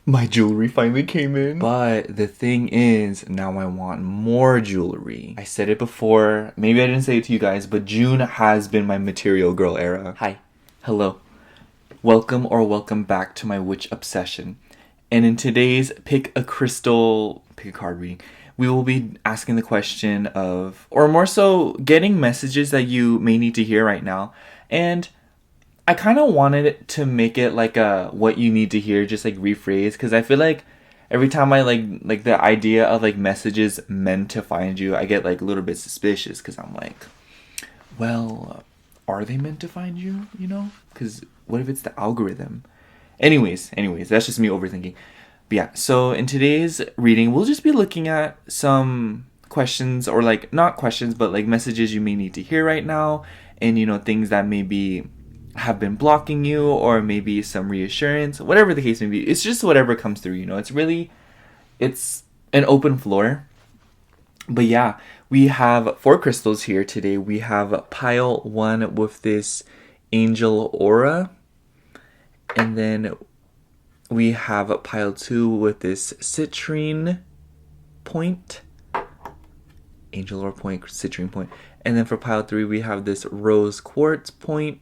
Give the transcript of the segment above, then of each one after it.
My jewelry finally came in. But the thing is, now I want more jewelry. I said it before, maybe I didn't say it to you guys, but June has been my material girl era. Hi. Hello. Welcome back to my witch obsession. And in today's pick a card reading, we will be asking the question of, or more so, getting messages that you may need to hear right now. And I kind of wanted to make it like a what you need to hear, just like rephrase, because I feel like every time I like the idea of like messages meant to find you, I get like a little bit suspicious because I'm like, well, are they meant to find you? You know, because what if it's the algorithm? Anyways, that's just me overthinking. But yeah, so in today's reading, we'll just be looking at some questions, or like not questions, but like messages you may need to hear right now, and you know, things that maybe have been blocking you, or maybe some reassurance, whatever the case may be. It's just whatever comes through, you know. It's an open floor. But yeah, we have 4 crystals here today. We have pile 1 with this angel aura, and then we have pile 2 with this citrine point, angel aura point, citrine point, and then for pile 3 we have this rose quartz point.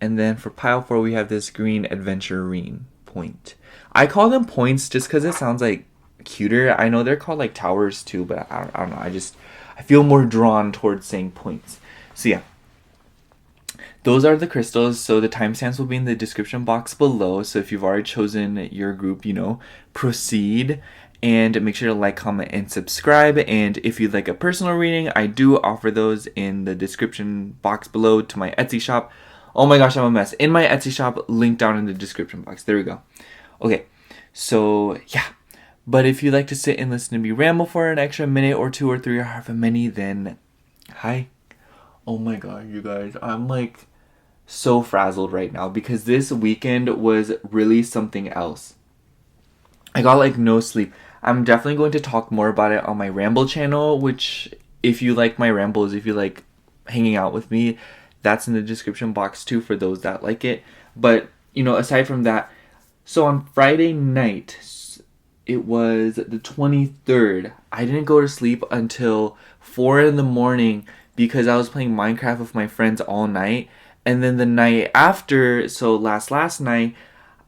And then for pile 4, we have this green adventurine point. I call them points just because it sounds like cuter. I know they're called like towers too, but I don't know. I feel more drawn towards saying points. So yeah, those are the crystals. So the timestamps will be in the description box below. So if you've already chosen your group, you know, proceed. And make sure to like, comment, and subscribe. And if you'd like a personal reading, I do offer those in the description box below to my Etsy shop. Oh my gosh, I'm a mess. In my Etsy shop, link down in the description box. There we go. Okay, so yeah. But if you'd like to sit and listen to me ramble for an extra minute or 2 or 3 or however many, then hi. Oh my god, you guys. I'm like so frazzled right now because this weekend was really something else. I got like no sleep. I'm definitely going to talk more about it on my ramble channel, which if you like my rambles, if you like hanging out with me, that's in the description box too for those that like it. But, you know, aside from that, so on Friday night, it was the 23rd. I didn't go to sleep until 4 in the morning because I was playing Minecraft with my friends all night. And then the night after, so last night,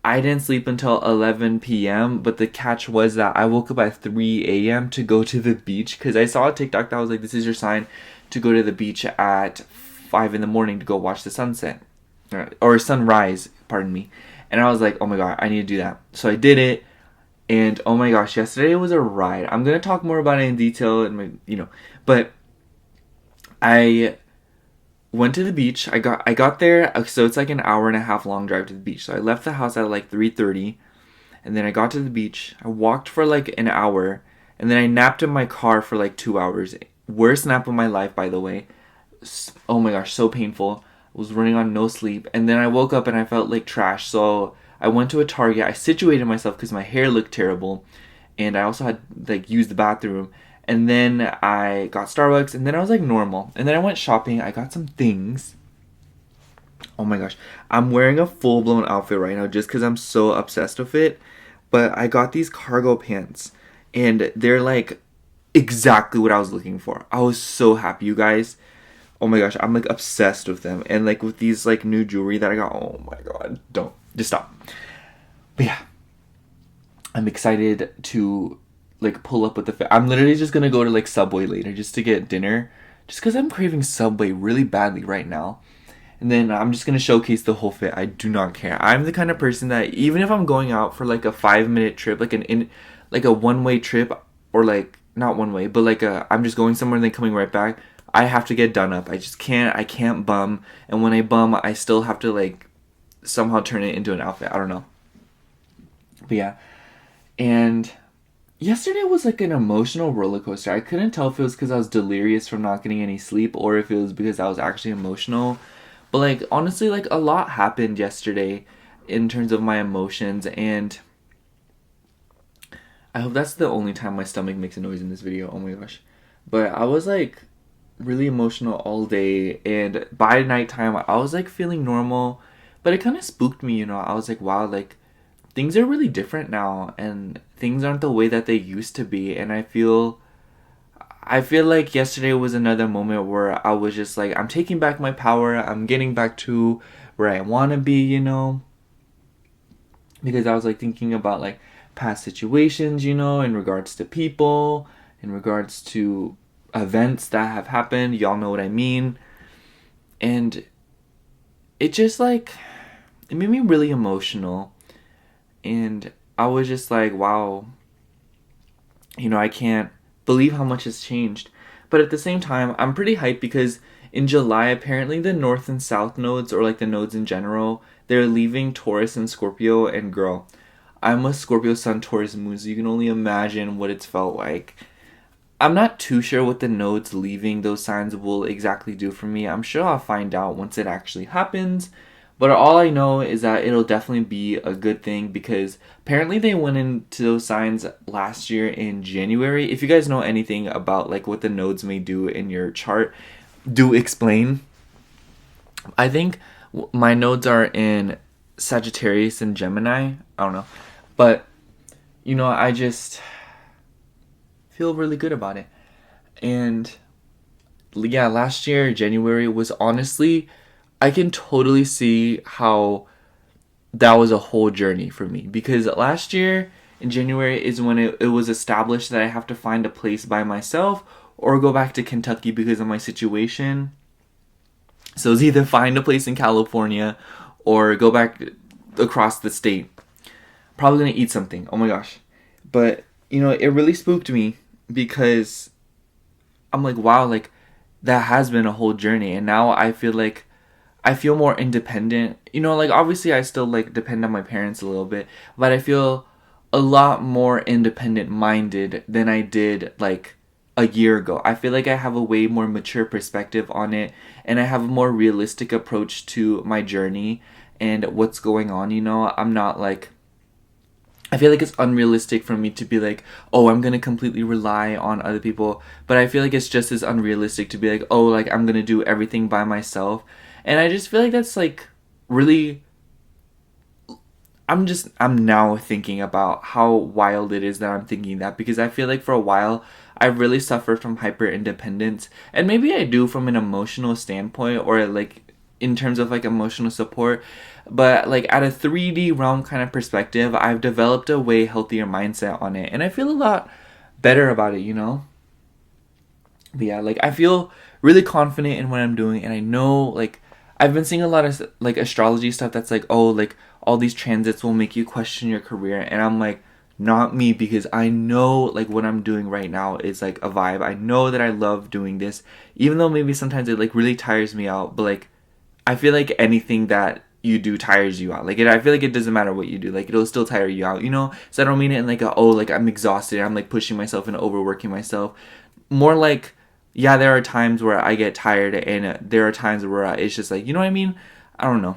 I didn't sleep until 11 p.m. But the catch was that I woke up at 3 a.m. to go to the beach because I saw a TikTok that was like, this is your sign to go to the beach at 5 in the morning to go watch the sunset or sunrise, pardon me. And I was like, oh my god, I need to do that. So I did it, and oh my gosh, yesterday was a ride. I'm gonna talk more about it in detail, and but I went to the beach. I got there, so it's like an hour and a half long drive to the beach. So I left the house at like 3:30, and then I got to the beach. I walked for like an hour, and then I napped in my car for like 2 hours. Worst nap of my life, by the way. Oh my gosh, so painful. I was running on no sleep, and then I woke up and I felt like trash. So I went to a Target. I situated myself because my hair looked terrible, and I also had like used the bathroom. And then I got Starbucks, and then I was like normal. And then I went shopping. I got some things. Oh my gosh, I'm wearing a full-blown outfit right now just because I'm so obsessed with it. But I got these cargo pants, and they're like exactly what I was looking for. I was so happy, you guys. Oh my gosh, I'm like obsessed with them. And like with these like new jewelry that I got, oh my god, don't. Just stop. But yeah, I'm excited to like pull up with the I'm literally just gonna go to like Subway later just to get dinner. Just because I'm craving Subway really badly right now. And then I'm just gonna showcase the whole fit. I do not care. I'm the kind of person that even if I'm going out for like a 5-minute trip, like like a one-way trip, or like not one way, but like I'm just going somewhere and then coming right back, I have to get done up. I can't bum. And when I bum, I still have to like somehow turn it into an outfit. I don't know. But yeah. And yesterday was like an emotional roller coaster. I couldn't tell if it was because I was delirious from not getting any sleep or if it was because I was actually emotional. But like honestly, like a lot happened yesterday in terms of my emotions, and I hope that's the only time my stomach makes a noise in this video. Oh my gosh. But I was like really emotional all day, and by nighttime I was like feeling normal, But it kind of spooked me, you know. I was like, wow, like things are really different now, and things aren't the way that they used to be. And I feel like yesterday was another moment where I was just like, I'm taking back my power. I'm getting back to where I want to be, you know. Because I was like thinking about like past situations, you know, in regards to people, in regards to events that have happened. Y'all know what I mean. And it just like, it made me really emotional. And I was just like, wow, you know, I can't believe how much has changed. But at the same time, I'm pretty hyped because in July, apparently the North and South nodes, or like the nodes in general, they're leaving Taurus and Scorpio. And girl, I'm a Scorpio Sun Taurus moon, so you can only imagine what it's felt like. I'm not too sure what the nodes leaving those signs will exactly do for me. I'm sure I'll find out once it actually happens. But all I know is that it'll definitely be a good thing because apparently they went into those signs last year in January. If you guys know anything about like what the nodes may do in your chart, do explain. I think my nodes are in Sagittarius and Gemini. I don't know. But you know, I just feel really good about it. And yeah, last year, January was honestly, I can totally see how that was a whole journey for me. Because last year in January is when it was established that I have to find a place by myself or go back to Kentucky because of my situation. So it's either find a place in California or go back across the state. Probably gonna eat something. Oh my gosh. But, you know, it really spooked me because I'm like, wow, like that has been a whole journey. And now I feel like I feel more independent. You know, like obviously I still like depend on my parents a little bit, but I feel a lot more independent minded than I did like a year ago. I feel like I have a way more mature perspective on it, and I have a more realistic approach to my journey and what's going on, you know. I'm not like, I feel like it's unrealistic for me to be like, oh, I'm gonna completely rely on other people. But I feel like it's just as unrealistic to be like, oh, like I'm gonna do everything by myself. And I just feel like that's like really, I'm now thinking about how wild it is that I'm thinking that, because I feel like for a while I've really suffered from hyper independence, and maybe I do from an emotional standpoint, or like in terms of like emotional support, but like at a 3D realm kind of perspective, I've developed a way healthier mindset on it, and I feel a lot better about it, you know. But yeah, like I feel really confident in what I'm doing, and I know like I've been seeing a lot of like astrology stuff that's like, oh, like all these transits will make you question your career, and I'm like, not me, because I know like what I'm doing right now is like a vibe. I know that I love doing this, even though maybe sometimes it like really tires me out, but like I feel like anything that you do tires you out. Like I feel like it doesn't matter what you do. Like it'll still tire you out, you know? So I don't mean it in like oh, like I'm exhausted. I'm like pushing myself and overworking myself. More like, yeah, there are times where I get tired, and there are times where it's just like, you know what I mean? I don't know.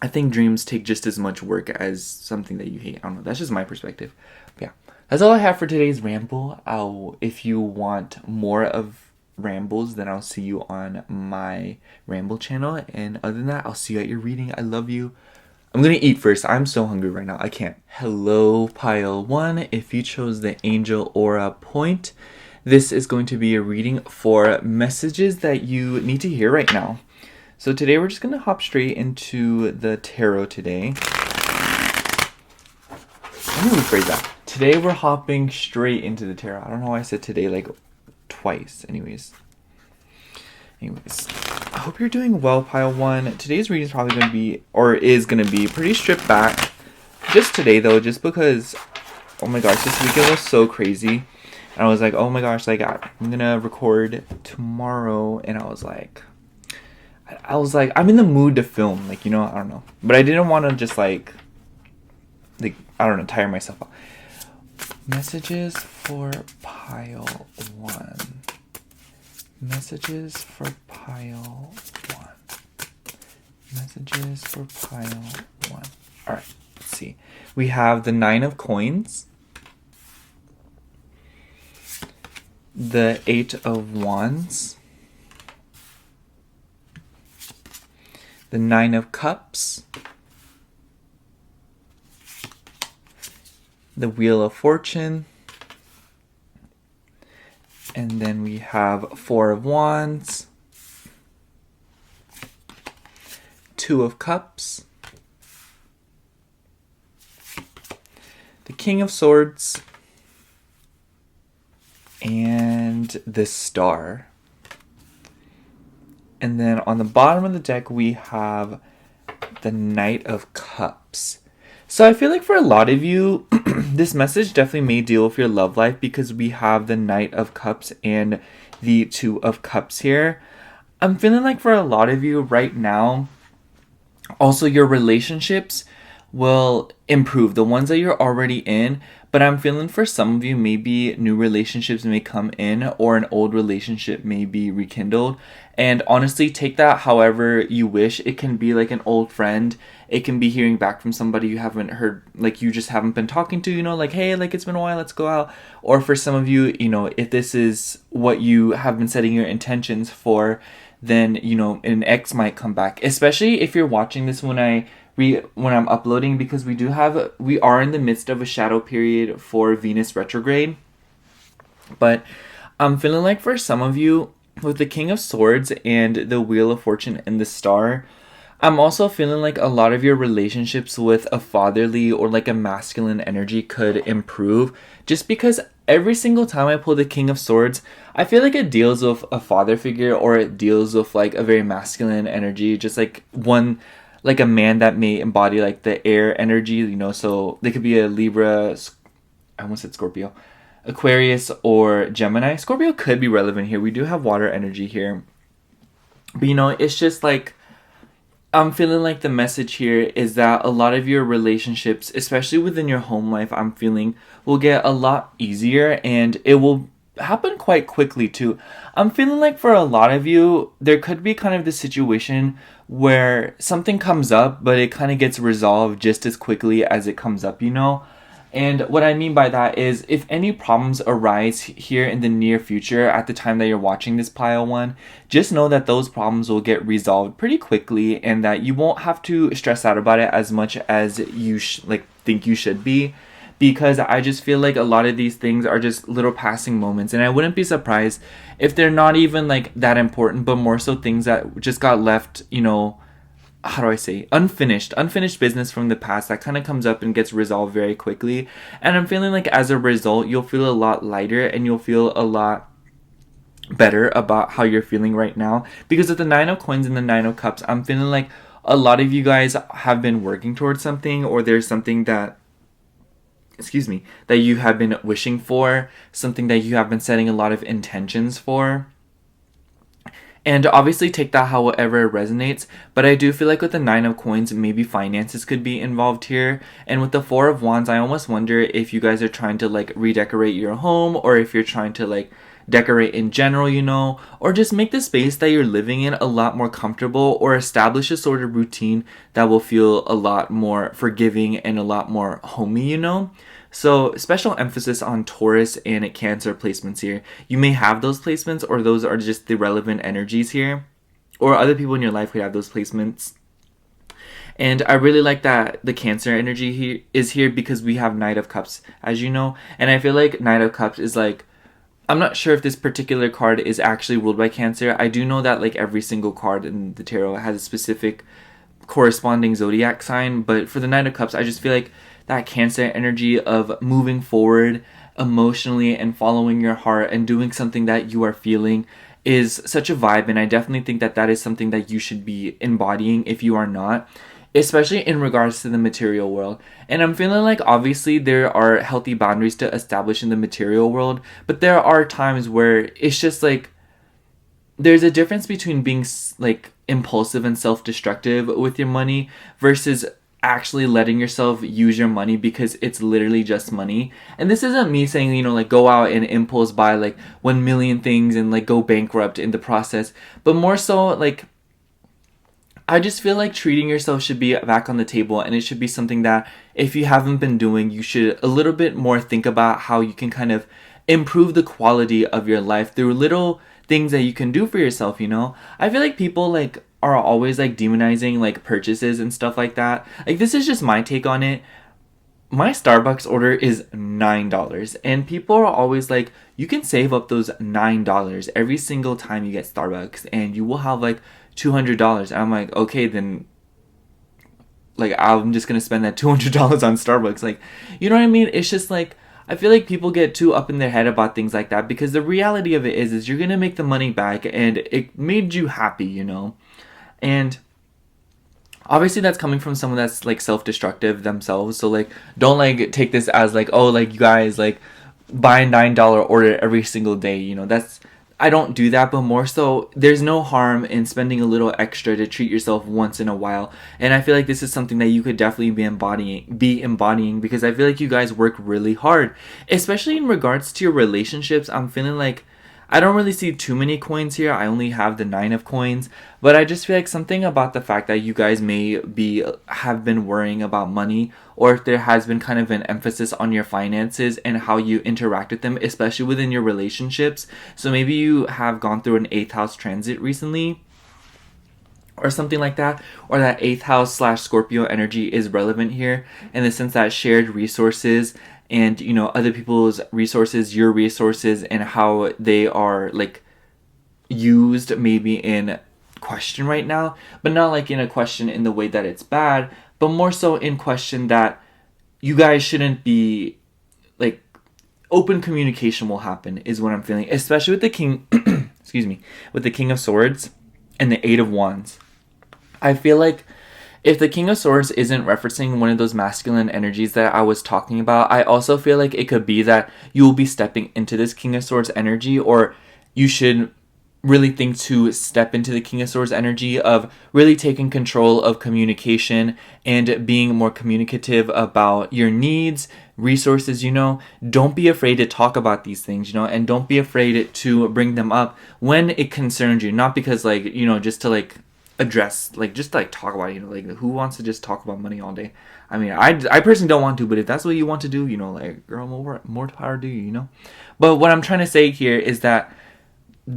I think dreams take just as much work as something that you hate. I don't know. That's just my perspective. But yeah, that's all I have for today's ramble. If you want more of rambles, then I'll see you on my ramble channel. And other than that, I'll see you at your reading. I love you. I'm gonna eat first. I'm so hungry right now. I can't. Hello, pile one. If you chose the angel aura point, this is going to be a reading for messages that you need to hear right now. So today we're just going to hop straight into the tarot today. Let me rephrase that. Today we're hopping straight into the tarot. I don't know why I said today like twice. Anyways, I hope you're doing well, pile one. Today's reading is probably going to be, or is going to be, pretty stripped back. Just today though, just because, oh my gosh, this weekend was so crazy. And I was like, oh my gosh, like I'm going to record tomorrow. And I was like, I'm in the mood to film, like, you know, I don't know. But I didn't want to just, like, I don't know, tire myself out. Messages for pile one. Messages for pile one. Messages for pile one. All right, let's see. We have the 9 of coins. The 8 of wands. the Nine of Cups, the Wheel of Fortune, and then we have Four of Wands, Two of Cups, the King of Swords, and the Star. And then on the bottom of the deck, we have the Knight of Cups. So I feel like for a lot of you, this message definitely may deal with your love life because we have the Knight of Cups and the Two of Cups here. I'm feeling like for a lot of you right now, also your relationships will improve, the ones that you're already in. But I'm feeling for some of you, maybe new relationships may come in or an old relationship may be rekindled. And honestly, take that however you wish. It can be like an old friend. It can be hearing back from somebody you haven't heard, like you just haven't been talking to, you know, like, hey, like it's been a while, let's go out. Or for some of you, you know, if this is what you have been setting your intentions for, then, you know, an ex might come back. Especially if you're watching this when I'm uploading, because we are in the midst of a shadow period for Venus retrograde. But I'm feeling like for some of you, with the King of Swords and the Wheel of Fortune and the Star, I'm also feeling like a lot of your relationships with a fatherly or like a masculine energy could improve, just because every single time I pull the King of Swords, I feel like it deals with a father figure or it deals with like a very masculine energy, just like one, like a man that may embody like the air energy, you know. So they could be a Libra, I almost said Scorpio, Aquarius, or Gemini. Scorpio could be relevant here. We do have water energy here. But you know, it's just like, I'm feeling like the message here is that a lot of your relationships, especially within your home life, I'm feeling will get a lot easier and it will happen quite quickly too. I'm feeling like for a lot of you, there could be kind of the situation where something comes up, but it kind of gets resolved just as quickly as it comes up, you know? And what I mean by that is if any problems arise here in the near future at the time that you're watching this pile one, just know that those problems will get resolved pretty quickly and that you won't have to stress out about it as much as you think you should be, because I just feel like a lot of these things are just little passing moments, and I wouldn't be surprised if they're not even like that important, but more so things that just got left, you know, how do I say, unfinished business from the past that kind of comes up and gets resolved very quickly. And I'm feeling like as a result, you'll feel a lot lighter and you'll feel a lot better about how you're feeling right now. Because with the Nine of Coins and the Nine of Cups, I'm feeling like a lot of you guys have been working towards something, or there's something that you have been wishing for, something that you have been setting a lot of intentions for. And obviously take that however it resonates, but I do feel like with the Nine of Coins, maybe finances could be involved here. And with the Four of Wands, I almost wonder if you guys are trying to like redecorate your home, or if you're trying to like decorate in general, you know, or just make the space that you're living in a lot more comfortable, or establish a sort of routine that will feel a lot more forgiving and a lot more homey, you know. So special emphasis on Taurus and Cancer placements here. You may have those placements, or those are just the relevant energies here, or other people in your life could have those placements. And I really like that the Cancer energy here is here because we have Knight of Cups, as you know. And I feel like Knight of Cups is like, I'm not sure if this particular card is actually ruled by Cancer. I do know that like every single card in the tarot has a specific corresponding zodiac sign, but for the Knight of Cups, I just feel like that Cancer energy of moving forward emotionally and following your heart and doing something that you are feeling is such a vibe. And I definitely think that that is something that you should be embodying if you are not, especially in regards to the material world. And I'm feeling like obviously there are healthy boundaries to establish in the material world, but there are times where it's just like there's a difference between being like impulsive and self-destructive with your money versus actually letting yourself use your money because it's literally just money. And this isn't me saying, you know, like go out and impulse buy like 1 million things and like go bankrupt in the process, but more so like I just feel like treating yourself should be back on the table, and it should be something that if you haven't been doing, you should a little bit more think about how you can kind of improve the quality of your life through little things that you can do for yourself, you know? I feel like people like are always like demonizing like purchases and stuff like that. Like, this is just my take on it. My Starbucks order is $9, and people are always like, you can save up those $9 every single time you get Starbucks, and you will have like $200. And I'm like, okay, then like I'm just gonna spend that $200 on Starbucks. Like, you know what I mean? It's just like, I feel like people get too up in their head about things like that, because the reality of it is you're gonna make the money back, and it made you happy, you know? And obviously that's coming from someone that's like self-destructive themselves, so like don't like take this as like, oh, like you guys like buy a $9 order every single day, you know. That's, I don't do that, but more so there's no harm in spending a little extra to treat yourself once in a while. And I feel like this is something that you could definitely be embodying, because I feel like you guys work really hard, especially in regards to your relationships. I'm feeling like I don't really see too many coins here. I only have the 9 of coins, but I just feel like something about the fact that you guys have been worrying about money, or if there has been kind of an emphasis on your finances and how you interact with them, especially within your relationships. So maybe you have gone through an 8th house transit recently, or something like that, or that 8th house / Scorpio energy is relevant here in the sense that shared resources and, you know, other people's resources, your resources, and how they are like used maybe in question right now, but not like in a question in the way that it's bad, but more so in question that you guys shouldn't be like, open communication will happen is what I'm feeling, especially with the king excuse me, with the King of Swords and the 8 of Wands. I feel like if the King of Swords isn't referencing one of those masculine energies that I was talking about, I also feel like it could be that you will be stepping into this King of Swords energy, or you should really think to step into the King of Swords energy of really taking control of communication and being more communicative about your needs, resources, you know. Don't be afraid to talk about these things, you know, and don't be afraid to bring them up when it concerns you, not because like, you know, just to like address, like just like talk about it, you know, like who wants to just talk about money all day? I mean, I personally don't want to, but if that's what you want to do, you know, like, girl, more power to you, you know. But what I'm trying to say here is that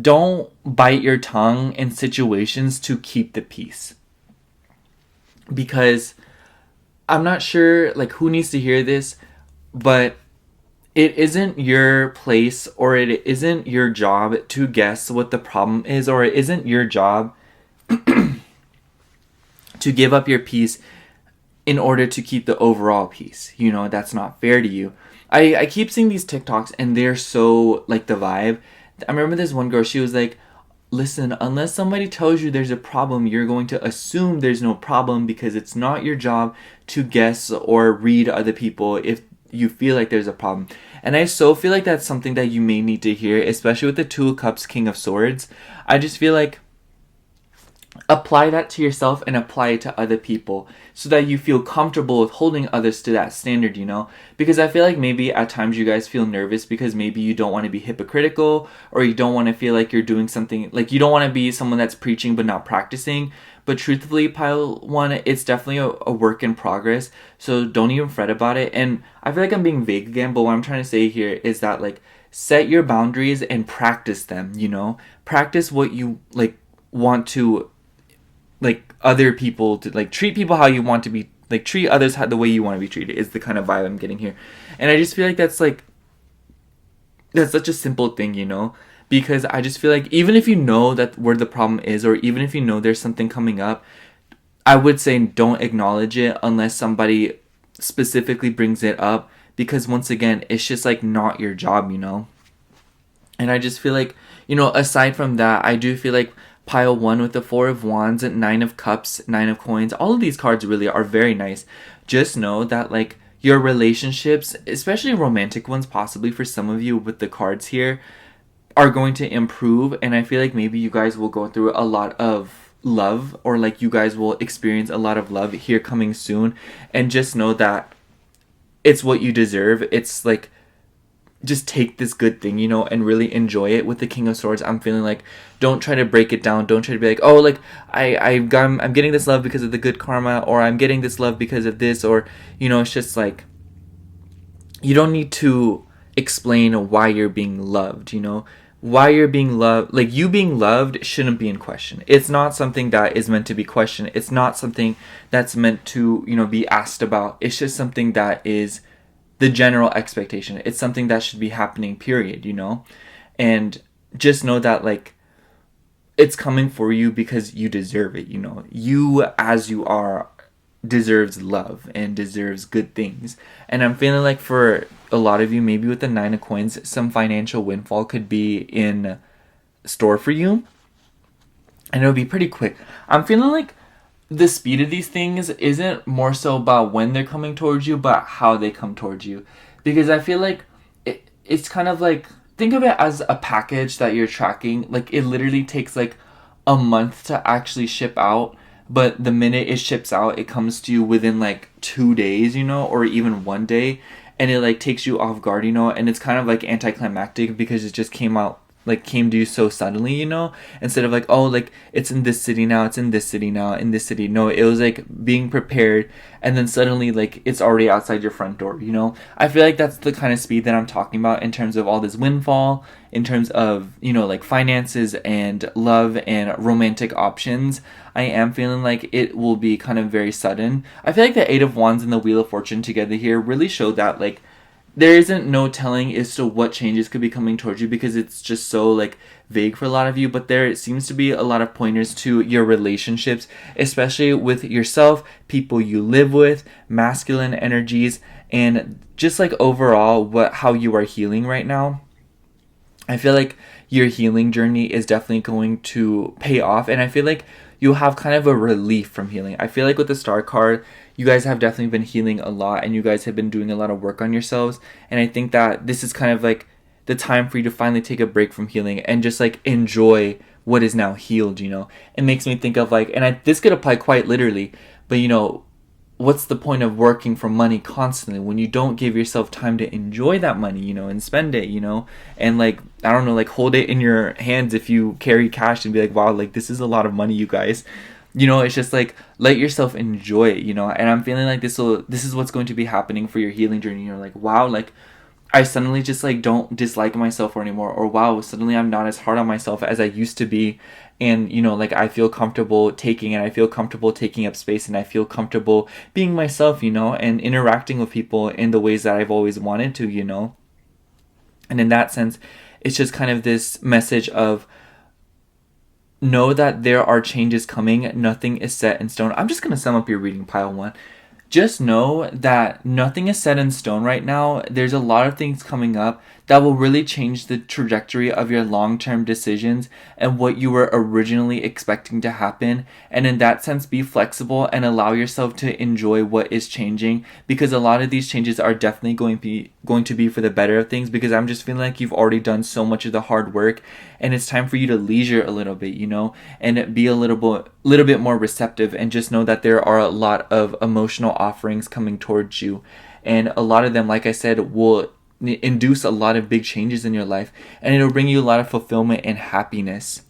don't bite your tongue in situations to keep the peace, because I'm not sure like who needs to hear this, but it isn't your place, or it isn't your job to guess what the problem is, or it isn't your job to give up your peace in order to keep the overall peace. You know, that's not fair to you. I keep seeing these TikToks and they're so like the vibe. I remember this one girl, she was like, listen, unless somebody tells you there's a problem, you're going to assume there's no problem, because it's not your job to guess or read other people if you feel like there's a problem. And I so feel like that's something that you may need to hear, especially with the 2 of Cups, King of Swords. I just feel like apply that to yourself and apply it to other people, so that you feel comfortable with holding others to that standard, you know. Because I feel like maybe at times you guys feel nervous because maybe you don't want to be hypocritical, or you don't want to feel like you're doing something, like you don't want to be someone that's preaching but not practicing. But truthfully, pile 1, it's definitely a work in progress, so don't even fret about it. And I feel like I'm being vague again, but what I'm trying to say here is that like, set your boundaries and practice them, you know. Practice what you like want to, like, other people to, like, treat people how you want to be, like, treat others the way you want to be treated is the kind of vibe I'm getting here. And I just feel like that's such a simple thing, you know, because I just feel like even if you know that where the problem is, or even if you know there's something coming up, I would say don't acknowledge it unless somebody specifically brings it up, because once again, it's just like not your job, you know. And I just feel like, you know, aside from that, I do feel like pile 1 with the 4 of Wands and 9 of Cups, 9 of Coins, all of these cards really are very nice. Just know that like your relationships, especially romantic ones, possibly for some of you with the cards here, are going to improve. And I feel like maybe you guys will go through a lot of love, or like you guys will experience a lot of love here coming soon. And just know that it's what you deserve. It's like, just take this good thing, you know, and really enjoy it. With the King of Swords, I'm feeling like, don't try to break it down. Don't try to be like, oh, like I'm getting this love because of the good karma, or I'm getting this love because of this, or, you know, it's just like, you don't need to explain why you're being loved, you know. why you're being loved, like you being loved shouldn't be in question. It's not something that is meant to be questioned. It's not something that's meant to, be asked about. It's just something that is the general expectation. It's something that should be happening, period. And just know that, like, it's coming for you because you deserve it. You as you are deserves love and deserves good things. And I'm feeling like for a lot of you, maybe with the 9 of Coins, some financial windfall could be in store for you, and it'll be pretty quick. I'm feeling like the speed of these things isn't more so about when they're coming towards you, but how they come towards you. Because I feel like it's kind of like, think of it as a package that you're tracking. Like, it literally takes like a month to actually ship out, but the minute it ships out, it comes to you within like 2 days, or even 1 day, and it like takes you off guard, and it's kind of like anticlimactic because it just came to you so suddenly, instead of like, oh, like it's in this city now, it's in this city now, in this city. No, it was like being prepared, and then suddenly like it's already outside your front door. I feel like that's the kind of speed that I'm talking about in terms of all this windfall, in terms of like finances and love and romantic options. I am feeling like it will be kind of very sudden. I feel like the 8 of Wands and the Wheel of Fortune together here really show that, like, there isn't no telling as to what changes could be coming towards you, because it's just so like vague for a lot of you. But there seems to be a lot of pointers to your relationships, especially with yourself, people you live with, masculine energies, and just like overall how you are healing right now. I feel like your healing journey is definitely going to pay off, and I feel like you'll have kind of a relief from healing. I feel like with the Star card, you guys have definitely been healing a lot, and you guys have been doing a lot of work on yourselves, and I think that this is kind of like the time for you to finally take a break from healing and just like enjoy what is now healed. It makes me think of like, and this could apply quite literally, but what's the point of working for money constantly when you don't give yourself time to enjoy that money, and spend it, and like, I don't know, like hold it in your hands if you carry cash and be like, wow, like this is a lot of money, you guys. It's just like, let yourself enjoy it, and I'm feeling like this is what's going to be happening for your healing journey. You're like, wow, like I suddenly just like don't dislike myself anymore, or wow, suddenly I'm not as hard on myself as I used to be, and like I feel comfortable taking up space, and I feel comfortable being myself, and interacting with people in the ways that I've always wanted to. And in that sense, it's just kind of this message of, know that there are changes coming. Nothing is set in stone. I'm just going to sum up your reading, pile 1. Just know that nothing is set in stone right now. There's a lot of things coming up that will really change the trajectory of your long-term decisions and what you were originally expecting to happen. And in that sense, be flexible and allow yourself to enjoy what is changing, because a lot of these changes are definitely going to be for the better of things, because I'm just feeling like you've already done so much of the hard work, and it's time for you to leisure a little bit, and be a little bit more receptive, and just know that there are a lot of emotional offerings coming towards you, and a lot of them, like I said, will induce a lot of big changes in your life, and it'll bring you a lot of fulfillment and happiness,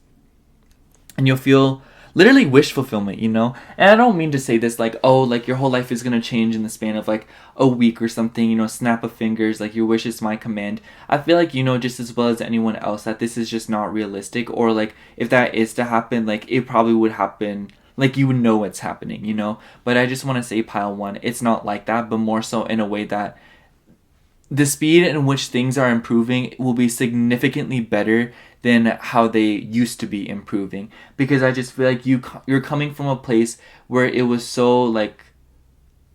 and you'll feel literally wish fulfillment, and I don't mean to say this like, oh, like your whole life is going to change in the span of like a week or something, snap of fingers, like your wish is my command. I feel like just as well as anyone else that this is just not realistic, or like if that is to happen, like it probably would happen, like you would know what's happening, but I just want to say, pile 1, it's not like that, but more so in a way that the speed in which things are improving will be significantly better than how they used to be improving, because I just feel like you're coming from a place where it was so like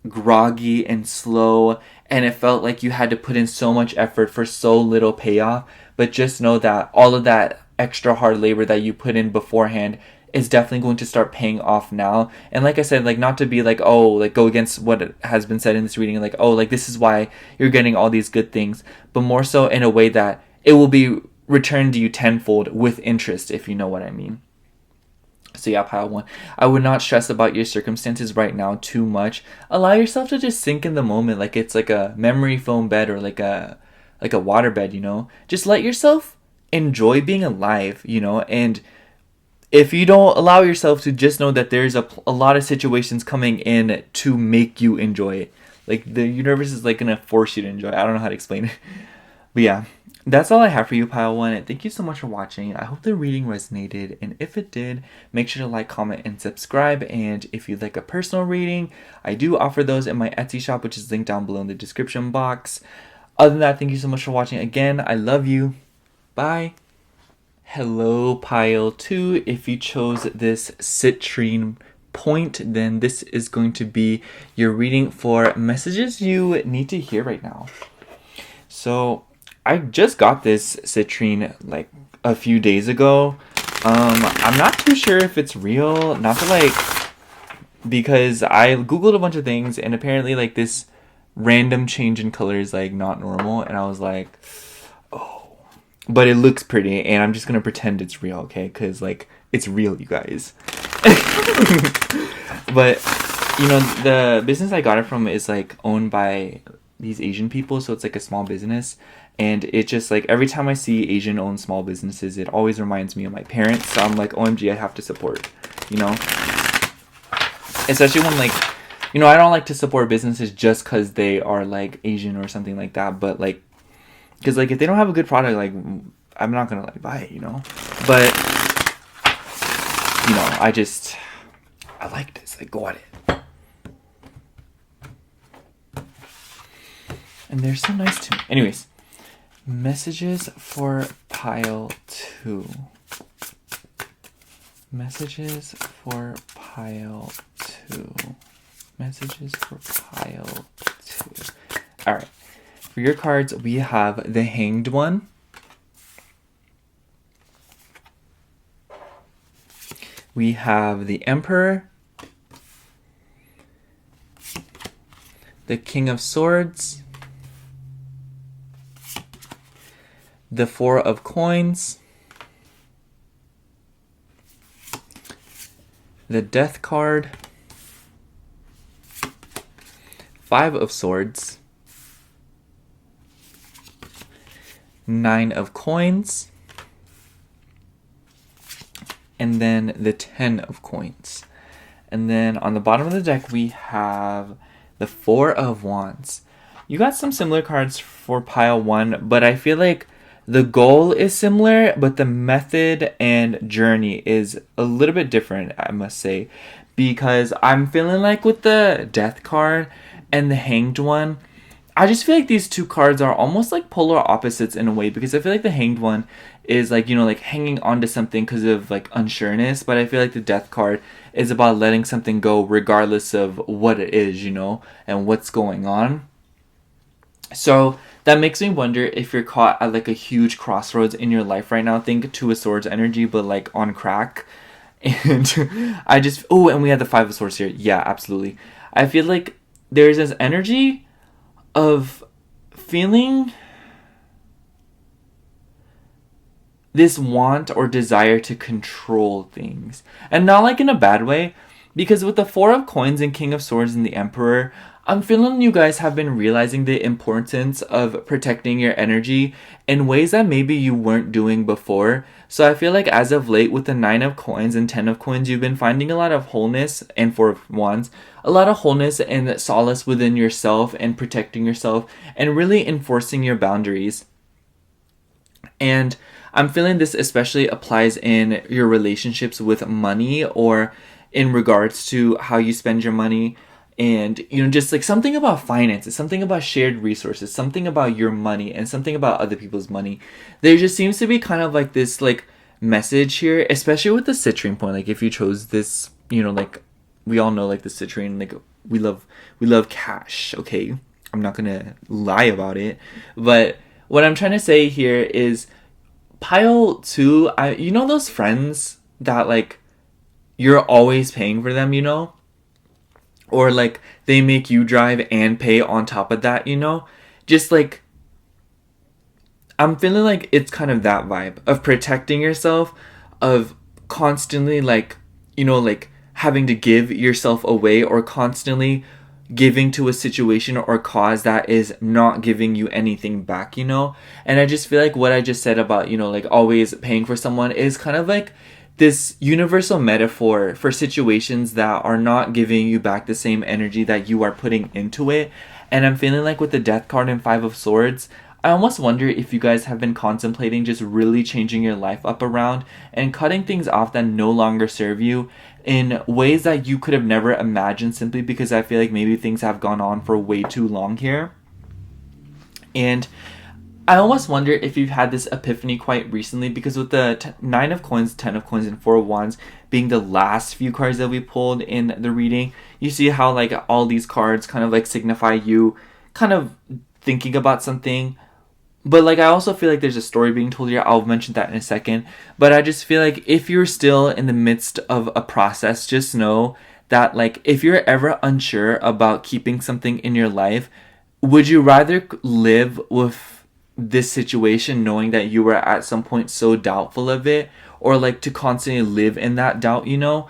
groggy and slow, and it felt like you had to put in so much effort for so little payoff. But just know that all of that extra hard labor that you put in beforehand is definitely going to start paying off now. And like I said, like not to be like, oh, like go against what has been said in this reading, like, oh, like this is why you're getting all these good things, but more so in a way that it will be returned to you tenfold with interest, if you know what I mean. So yeah, pile 1, I would not stress about your circumstances right now too much. Allow yourself to just sink in the moment, like it's like a memory foam bed, or like a water bed, just let yourself enjoy being alive, and if you don't allow yourself to, just know that there's a lot of situations coming in to make you enjoy it. Like the universe is like gonna force you to enjoy it. I don't know how to explain it. But yeah, that's all I have for you, Pile 1. Thank you so much for watching. I hope the reading resonated, and if it did, make sure to like, comment, and subscribe. And if you'd like a personal reading, I do offer those in my Etsy shop, which is linked down below in the description box. Other than that, thank you so much for watching. Again, I love you. Bye. Hello, Pile 2. If you chose this citrine point, then this is going to be your reading for messages you need to hear right now. So I just got this citrine like a few days ago. I'm not too sure if it's real, not to like, because I googled a bunch of things and apparently like this random change in color is like not normal, and I was like, oh, but it looks pretty and I'm just gonna pretend it's real, okay? Because like it's real, you guys. But you know, the business I got it from is like owned by these Asian people, so it's like a small business, and it just like every time I see Asian owned small businesses, it always reminds me of my parents. So I'm like, OMG, I have to support, you know, especially when like, you know, I don't like to support businesses just because they are like Asian or something like that, but like, because like if they don't have a good product, like I'm not gonna like buy it, you know. But you know, I like this, like go at it. And they're so nice to me. Anyways, messages for Pile 2. Messages for Pile 2. Messages for Pile 2. Alright. For your cards, we have the Hanged One. We have the Emperor. The King of Swords. The Four of Coins. The Death card. Five of Swords. Nine of Coins. And then the 10 of Coins. And then on the bottom of the deck, we have the Four of Wands. You got some similar cards for Pile 1, but I feel like the goal is similar, but the method and journey is a little bit different, I must say. Because I'm feeling like with the Death card and the Hanged One, I just feel like these two cards are almost like polar opposites in a way. Because I feel like the Hanged One is like, you know, like hanging on to something because of like unsureness. But I feel like the Death card is about letting something go regardless of what it is, you know, and what's going on. So that makes me wonder if you're caught at like a huge crossroads in your life right now. Think Two of Swords energy, but like on crack. And I just, oh, and we have the Five of Swords here. Yeah, absolutely. I feel like there's this energy of feeling this want or desire to control things. And not like in a bad way, because with the Four of Coins and King of Swords and the Emperor, I'm feeling you guys have been realizing the importance of protecting your energy in ways that maybe you weren't doing before. So I feel like as of late with the 9 of Coins and 10 of Coins, you've been finding a lot of wholeness, and 4 of Wands, a lot of wholeness and solace within yourself and protecting yourself and really enforcing your boundaries. And I'm feeling this especially applies in your relationships with money, or in regards to how you spend your money. And, you know, just like something about finances, something about shared resources, something about your money, and something about other people's money. There just seems to be kind of like this like message here, especially with the citrine point. Like if you chose this, you know, like we all know like the citrine, like we love cash, okay? I'm not gonna lie about it. But what I'm trying to say here is Pile 2, you know those friends that like you're always paying for them, you know? Or like they make you drive and pay on top of that, you know? Just like, I'm feeling like it's kind of that vibe of protecting yourself, of constantly like, you know, like having to give yourself away, or constantly giving to a situation or cause that is not giving you anything back, you know? And I just feel like what I just said about, you know, like always paying for someone is kind of like this universal metaphor for situations that are not giving you back the same energy that you are putting into it. And I'm feeling like with the Death card and 5 of Swords, I almost wonder if you guys have been contemplating just really changing your life up around and cutting things off that no longer serve you in ways that you could have never imagined, simply because I feel like maybe things have gone on for way too long here. And I almost wonder if you've had this epiphany quite recently, because with the Nine of Coins, Ten of Coins, and Four of Wands being the last few cards that we pulled in the reading, you see how like all these cards kind of like signify you kind of thinking about something. But like I also feel like there's a story being told here. I'll mention that in a second. But I just feel like if you're still in the midst of a process, just know that like if you're ever unsure about keeping something in your life, would you rather live with this situation knowing that you were at some point so doubtful of it, or like to constantly live in that doubt, you know?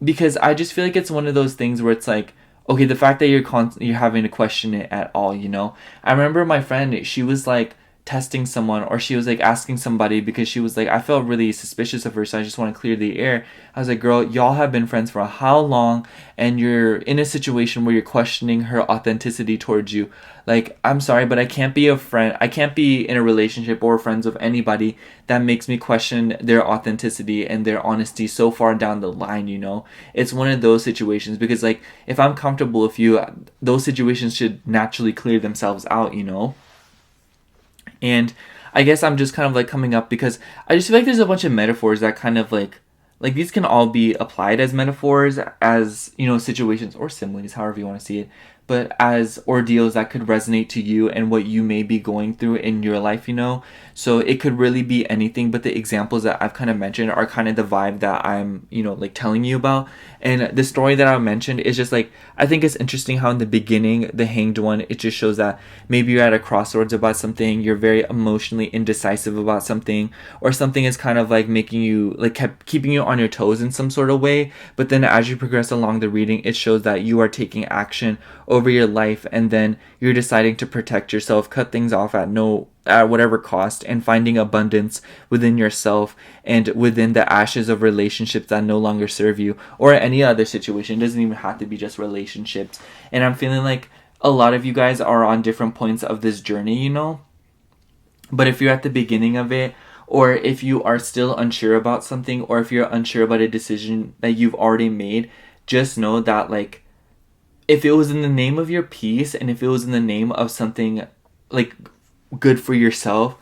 Because I just feel like it's one of those things where it's like, okay, the fact that you're having to question it at all, you know? I remember my friend, she was like testing someone, or she was like asking somebody, because she was like, I felt really suspicious of her, so I just want to clear the air. I was like, girl, y'all have been friends for how long, and you're in a situation where you're questioning her authenticity towards you. Like, I'm sorry, but I can't be a friend, I can't be in a relationship or friends with anybody that makes me question their authenticity and their honesty so far down the line, you know? It's one of those situations, because like if I'm comfortable with you, those situations should naturally clear themselves out, you know? And I guess I'm just kind of like coming up because I just feel like there's a bunch of metaphors that kind of like these can all be applied as metaphors, as, you know, situations or similes, however you want to see it, but as ordeals that could resonate to you and what you may be going through in your life, you know? So it could really be anything, but the examples that I've kind of mentioned are kind of the vibe that I'm, you know, like telling you about. And the story that I mentioned is just like, I think it's interesting how in the beginning, the Hanged One, it just shows that maybe you're at a crossroads about something, you're very emotionally indecisive about something, or something is kind of like making you, like keeping you on your toes in some sort of way. But then as you progress along the reading, it shows that you are taking action over your life, and then you're deciding to protect yourself, cut things off at whatever cost, and finding abundance within yourself and within the ashes of relationships that no longer serve you, or any other situation. It doesn't even have to be just relationships. And I'm feeling like a lot of you guys are on different points of this journey, you know? But if you're at the beginning of it, or if you are still unsure about something, or if you're unsure about a decision that you've already made, just know that like if it was in the name of your peace, and if it was in the name of something like good for yourself,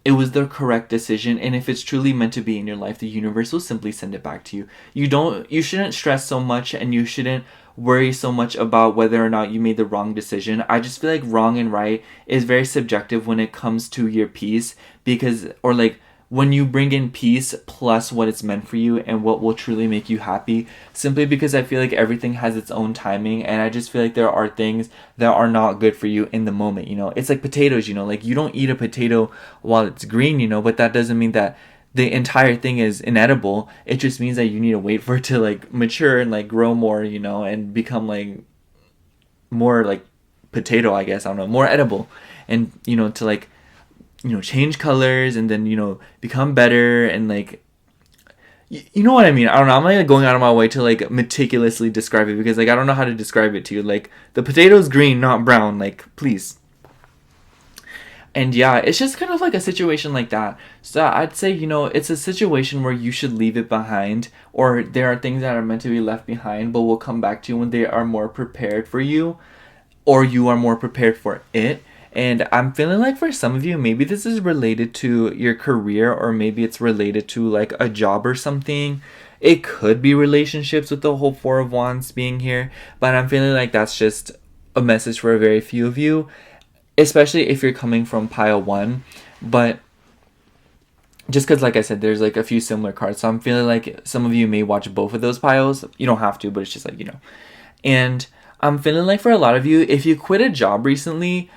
it was the correct decision. And if it's truly meant to be in your life, the universe will simply send it back to you. You shouldn't stress so much, and you shouldn't worry so much about whether or not you made the wrong decision. I just feel like wrong and right is very subjective when it comes to your peace, because, or like when you bring in peace plus what it's meant for you and what will truly make you happy, simply because I feel like everything has its own timing, and I just feel like there are things that are not good for you in the moment, you know? It's like potatoes, you know? Like, you don't eat a potato while it's green, you know? But that doesn't mean that the entire thing is inedible. It just means that you need to wait for it to like mature and like grow more, you know, and become like more like potato, I guess, I don't know, more edible, and, you know, to like, you know, change colors, and then, you know, become better, and like, you know what I mean? I don't know. I'm like going out of my way to like meticulously describe it, because like I don't know how to describe it to you. Like, the potato's green, not brown. Like, please. And yeah, it's just kind of like a situation like that. So I'd say, you know, it's a situation where you should leave it behind, or there are things that are meant to be left behind, but will come back to you when they are more prepared for you, or you are more prepared for it. And I'm feeling like for some of you, maybe this is related to your career, or maybe it's related to like a job or something. It could be relationships with the whole Four of Wands being here, but I'm feeling like that's just a message for a very few of you, especially if you're coming from pile 1. But just because, like I said, there's like a few similar cards, so I'm feeling like some of you may watch both of those piles. You don't have to, but it's just like, you know. And I'm feeling like for a lot of you, if you quit a job recently,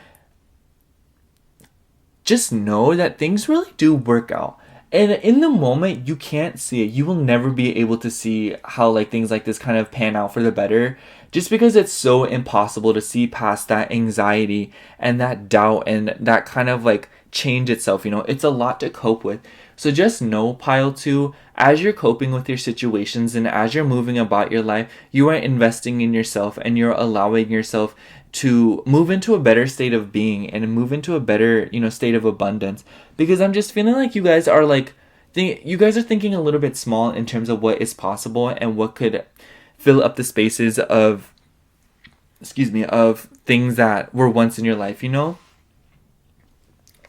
just know that things really do work out. And in the moment, you can't see it. You will never be able to see how like things like this kind of pan out for the better, just because it's so impossible to see past that anxiety and that doubt and that kind of like change itself, you know. It's a lot to cope with. So just know, pile 2, as you're coping with your situations and as you're moving about your life, you are investing in yourself, and you're allowing yourself to move into a better state of being and move into a better, state of abundance. Because I'm just feeling like you guys are like, you guys are thinking a little bit small in terms of what is possible and what could fill up the spaces of, of things that were once in your life,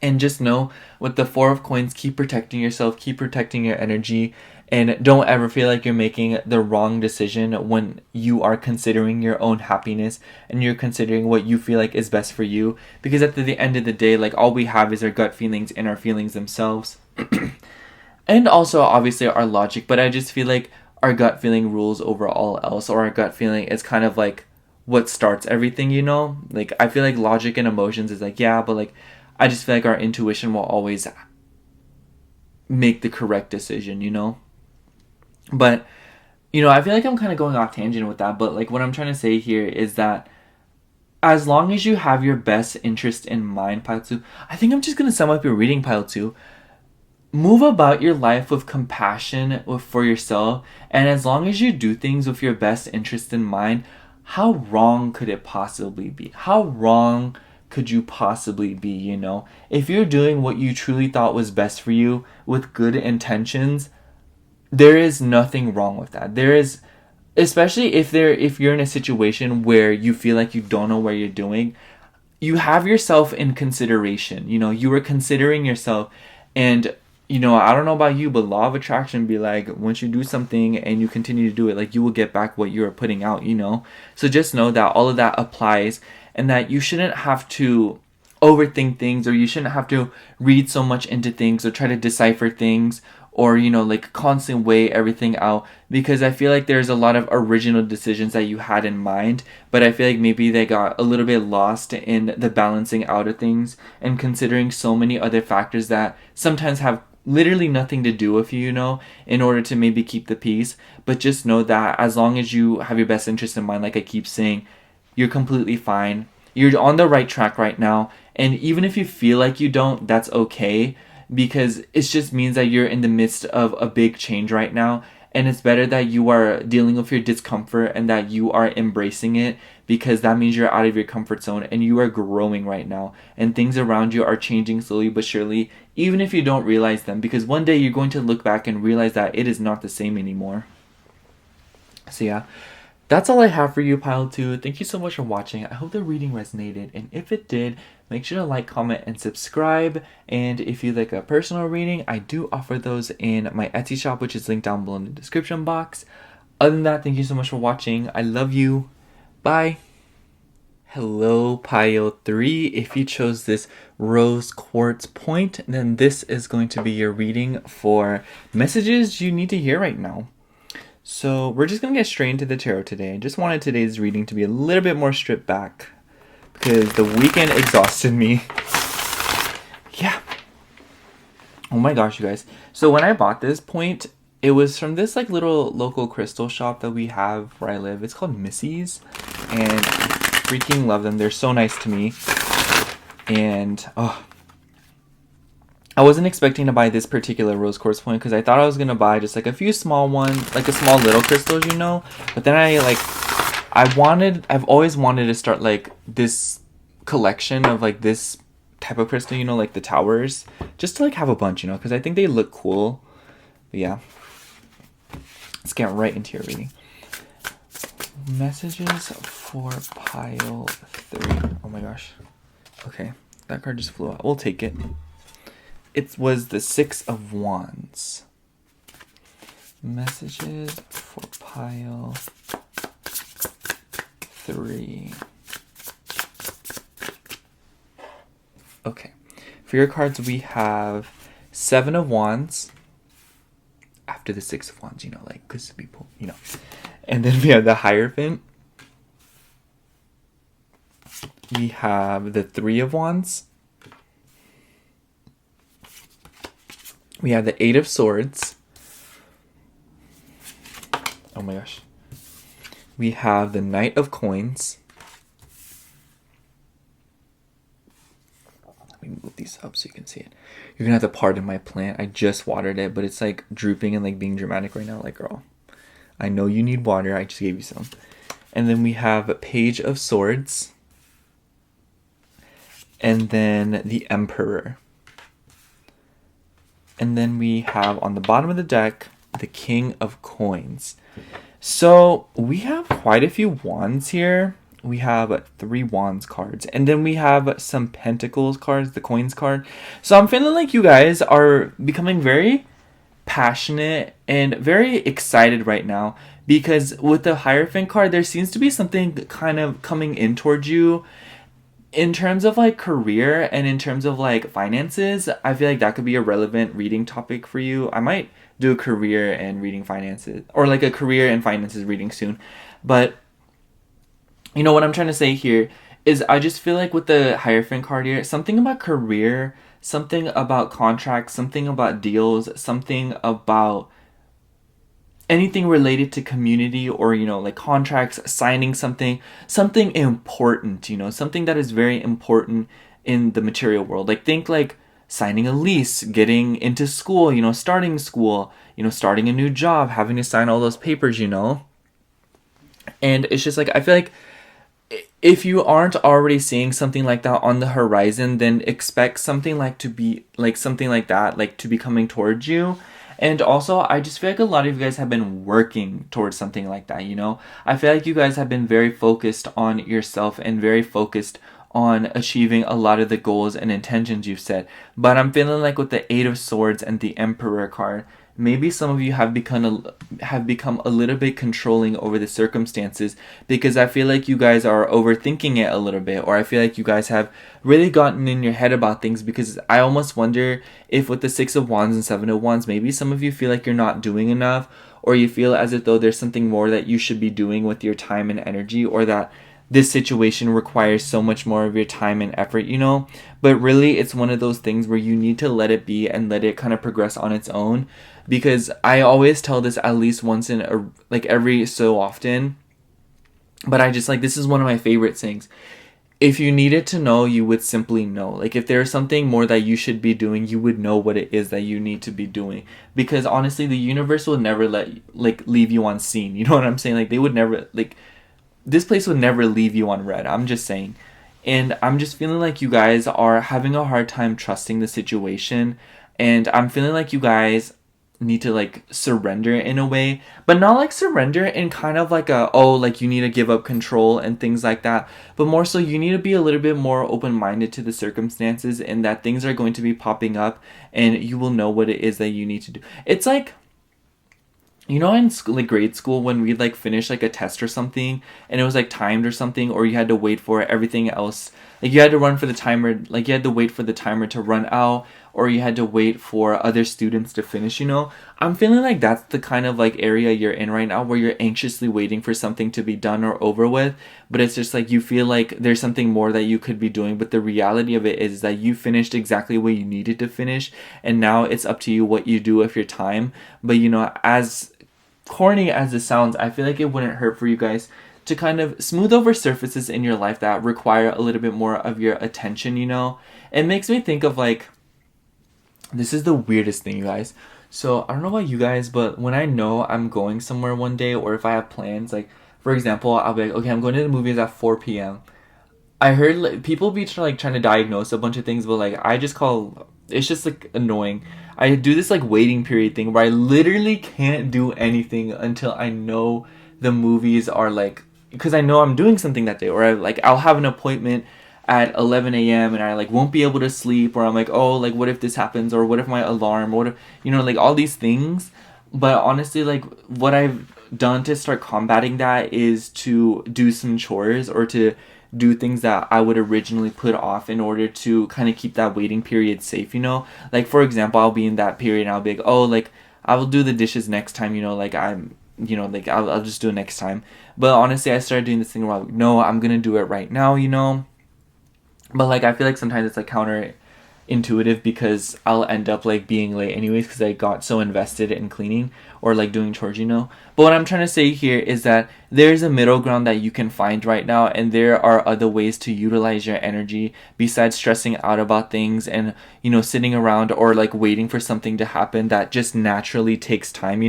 And just know, with the Four of Coins, keep protecting yourself, keep protecting your energy, and don't ever feel like you're making the wrong decision when you are considering your own happiness and you're considering what you feel like is best for you. Because at the end of the day, like, all we have is our gut feelings and our feelings themselves. And also, obviously, our logic. But I just feel like our gut feeling rules over all else. Or our gut feeling is kind of like what starts everything, Like, I feel like logic and emotions is like, yeah, but like, I just feel like our intuition will always make the correct decision, But, I feel like I'm kind of going off tangent with that. But like, what I'm trying to say here is that as long as you have your best interest in mind, Pile 2, I think I'm just going to sum up your reading, Pile 2. Move about your life with compassion for yourself. And as long as you do things with your best interest in mind, how wrong could it possibly be? How wrong could you possibly be, If you're doing what you truly thought was best for you with good intentions, there is nothing wrong with that. There is, especially if you're in a situation where you feel like you don't know what you're doing, you have yourself in consideration. You are considering yourself. And I don't know about you, but law of attraction be like, once you do something and you continue to do it, like, you will get back what you are putting out, So just know that all of that applies, and that you shouldn't have to overthink things, or you shouldn't have to read so much into things or try to decipher things, or, like, constantly weigh everything out. Because I feel like there's a lot of original decisions that you had in mind, but I feel like maybe they got a little bit lost in the balancing out of things and considering so many other factors that sometimes have literally nothing to do with you, in order to maybe keep the peace. But just know that as long as you have your best interest in mind, like I keep saying, you're completely fine. You're on the right track right now. And even if you feel like you don't, that's okay. Because it just means that you're in the midst of a big change right now. And it's better that you are dealing with your discomfort and that you are embracing it, because that means you're out of your comfort zone and you are growing right now. And things around you are changing slowly but surely, even if you don't realize them. Because one day you're going to look back and realize that it is not the same anymore. So yeah, that's all I have for you, Pile 2. Thank you so much for watching. I hope the reading resonated. And if it did, make sure to like, comment, and subscribe. And if you'd like a personal reading, I do offer those in my Etsy shop, which is linked down below in the description box. Other than that, thank you so much for watching. I love you. Bye. Hello, Pile 3. If you chose this rose quartz point, then this is going to be your reading for messages you need to hear right now. So we're just going to get straight into the tarot today. I just wanted today's reading to be a little bit more stripped back because the weekend exhausted me. Yeah. Oh my gosh, you guys. So when I bought this point, it was from this like little local crystal shop that we have where I live. It's called Missy's, and I freaking love them. They're so nice to me. And I wasn't expecting to buy this particular rose quartz point because I thought I was gonna buy just like a few small ones, like a small little crystals, But then I've always wanted to start like this collection of like this type of crystal, like the towers, just to like have a bunch, because I think they look cool. But yeah, let's get right into your reading. Messages for Pile 3. Oh my gosh. Okay, that card just flew out. We'll take it. It was the Six of Wands. Messages for Pile 3. Okay. For your cards, we have Seven of Wands. After the Six of Wands, like, because people, And then we have the Hierophant. We have the Three of Wands. We have the Eight of Swords. Oh my gosh. We have the Knight of Coins. Let me move these up so you can see it. You're going to have to pardon my plant. I just watered it, but it's like drooping and like being dramatic right now. Like, girl, I know you need water. I just gave you some. And then we have a Page of Swords. and then the Emperor. And then we have on the bottom of the deck, the King of Coins. So we have quite a few wands here. We have 3 wands cards. And then we have some pentacles cards, the coins card. So I'm feeling like you guys are becoming very passionate and very excited right now. Because with the Hierophant card, there seems to be something kind of coming in towards you. In terms of like career and in terms of like finances, I feel like that could be a relevant reading topic for you. I might do a career and reading finances, or like a career and finances reading soon. But you know what I'm trying to say here is I just feel like with the Hierophant card here, something about career, something about contracts, something about deals, something about anything related to community, or like contracts, signing something important, something that is very important in the material world. Like think like signing a lease, getting into school, starting school, starting a new job, having to sign all those papers. And it's just like I feel like if you aren't already seeing something like that on the horizon, then expect something like to be like something like that like to be coming towards you. And also, I just feel like a lot of you guys have been working towards something like that, I feel like you guys have been very focused on yourself and very focused on achieving a lot of the goals and intentions you've set. But I'm feeling like with the Eight of Swords and the Emperor card, maybe some of you have become a little bit controlling over the circumstances, because I feel like you guys are overthinking it a little bit, or I feel like you guys have really gotten in your head about things, because I almost wonder if with the Six of Wands and Seven of Wands, maybe some of you feel like you're not doing enough, or you feel as if though there's something more that you should be doing with your time and energy, or that this situation requires so much more of your time and effort, but really it's one of those things where you need to let it be and let it kind of progress on its own. Because I always tell this at least once in every so often, but I just like, this is one of my favorite things. If you needed to know, you would simply know. Like if there's something more that you should be doing, you would know what it is that you need to be doing. Because honestly, the universe will never leave you on scene. You know what I'm saying? Like they would never, this place would never leave you on red. I'm just saying. And I'm just feeling like you guys are having a hard time trusting the situation. And I'm feeling like you guys need to surrender in a way, but not surrender in kind of you need to give up control and things like that, but more so you need to be a little bit more open-minded to the circumstances, and that things are going to be popping up and you will know what it is that you need to do. It's like, in school, grade school, when we'd finish a test or something and it was timed or something, or you had to wait for everything else, you had to run for the timer, you had to wait for the timer to run out, or you had to wait for other students to finish. I'm feeling like that's the kind of area you're in right now, where you're anxiously waiting for something to be done or over with, but it's just you feel like there's something more that you could be doing, but the reality of it is that you finished exactly what you needed to finish, and now it's up to you what you do with your time. But as corny as it sounds, I feel like it wouldn't hurt for you guys to kind of smooth over surfaces in your life that require a little bit more of your attention. It makes me think of this is the weirdest thing, you guys. So I don't know about you guys, but when I know I'm going somewhere one day, or if I have plans, for example, I'll be okay, I'm going to the movies at 4 p.m. I heard people be trying to diagnose a bunch of things, but I just call it's just annoying. I do this waiting period thing where I literally can't do anything until I know the movies are because I know I'm doing something that day, or I'll have an appointment at 11 a.m. and I won't be able to sleep, or I'm what if this happens, or what if my alarm, what if all these things. But honestly, what I've done to start combating that is to do some chores, or to do things that I would originally put off, in order to kind of keep that waiting period safe. For example, I'll be in that period and I'll be I will do the dishes next time, I'll just do it next time. But honestly, I started doing this thing where no, I'm gonna do it right now, But I feel like sometimes it's counterintuitive, because I'll end up being late anyways, because I got so invested in cleaning or doing chores, But what I'm trying to say here is that there's a middle ground that you can find right now, and there are other ways to utilize your energy besides stressing out about things and sitting around or waiting for something to happen that just naturally takes time.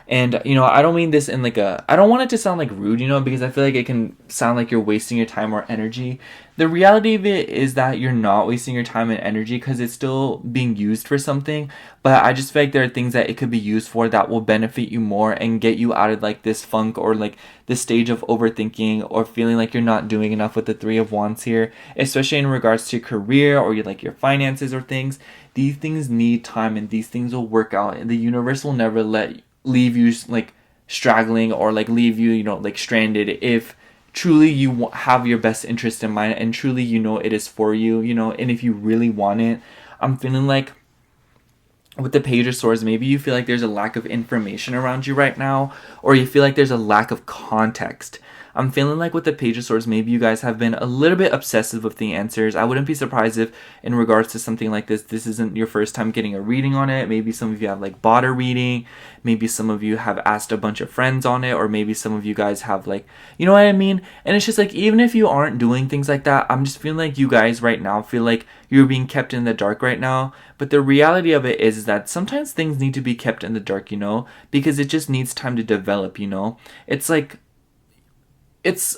And, I don't mean this in like I don't want it to sound like rude, because I feel like it can sound like you're wasting your time or energy. The reality of it is that you're not wasting your time and energy because it's still being used for something. But I just feel like there are things that it could be used for that will benefit you more and get you out of like this funk or like this stage of overthinking or feeling like you're not doing enough with the Three of Wands here, especially in regards to your career or your finances or things. These things need time and these things will work out, and the universe will never leave you like straggling or like leave you, like stranded if truly you have your best interest in mind and truly it is for you, and if you really want it. I'm feeling like with the Page of Swords, maybe you feel like there's a lack of information around you right now, or you feel like there's a lack of context. I'm feeling like with the Page of Swords, maybe you guys have been a little bit obsessive with the answers. I wouldn't be surprised if, in regards to something like this isn't your first time getting a reading on it. Maybe some of you have like bought a reading. Maybe some of you have asked a bunch of friends on it, or maybe some of you guys have like, you know what I mean? And it's just like, even if you aren't doing things like that, I'm just feeling like you guys right now feel like you're being kept in the dark right now. But the reality of it is that sometimes things need to be kept in the dark, because it just needs time to develop, It's like,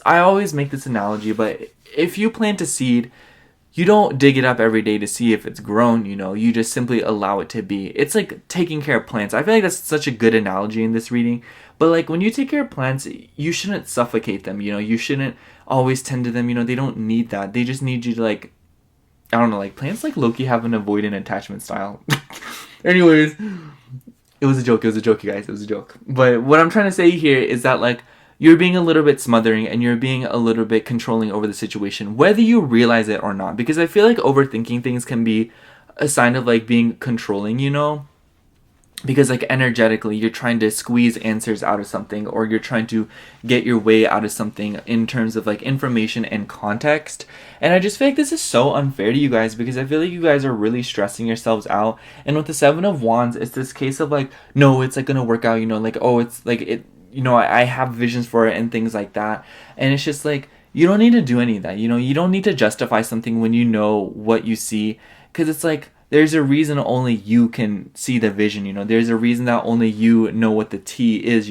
I always make this analogy, but if you plant a seed, you don't dig it up every day to see if it's grown, you just simply allow it to be. It's like taking care of plants. I feel like that's such a good analogy in this reading. But like when you take care of plants, you shouldn't suffocate them, you shouldn't always tend to them, they don't need that. They just need you to like, I don't know, like plants like Loki have an avoidant attachment style. Anyways, it was a joke, you guys, it was a joke. But what I'm trying to say here is that like, you're being a little bit smothering and you're being a little bit controlling over the situation, whether you realize it or not. Because I feel like overthinking things can be a sign of like being controlling, because like energetically you're trying to squeeze answers out of something, or you're trying to get your way out of something in terms of like information and context. And I just feel like this is so unfair to you guys, because I feel like you guys are really stressing yourselves out. And with the Seven of Wands, it's this case of like, no, it's like gonna work out, like, oh, it's like it, I have visions for it and things like that. And it's just like, you don't need to do any of that. You don't need to justify something when you know what you see. Because it's like, there's a reason only you can see the vision, There's a reason that only you know what the T is,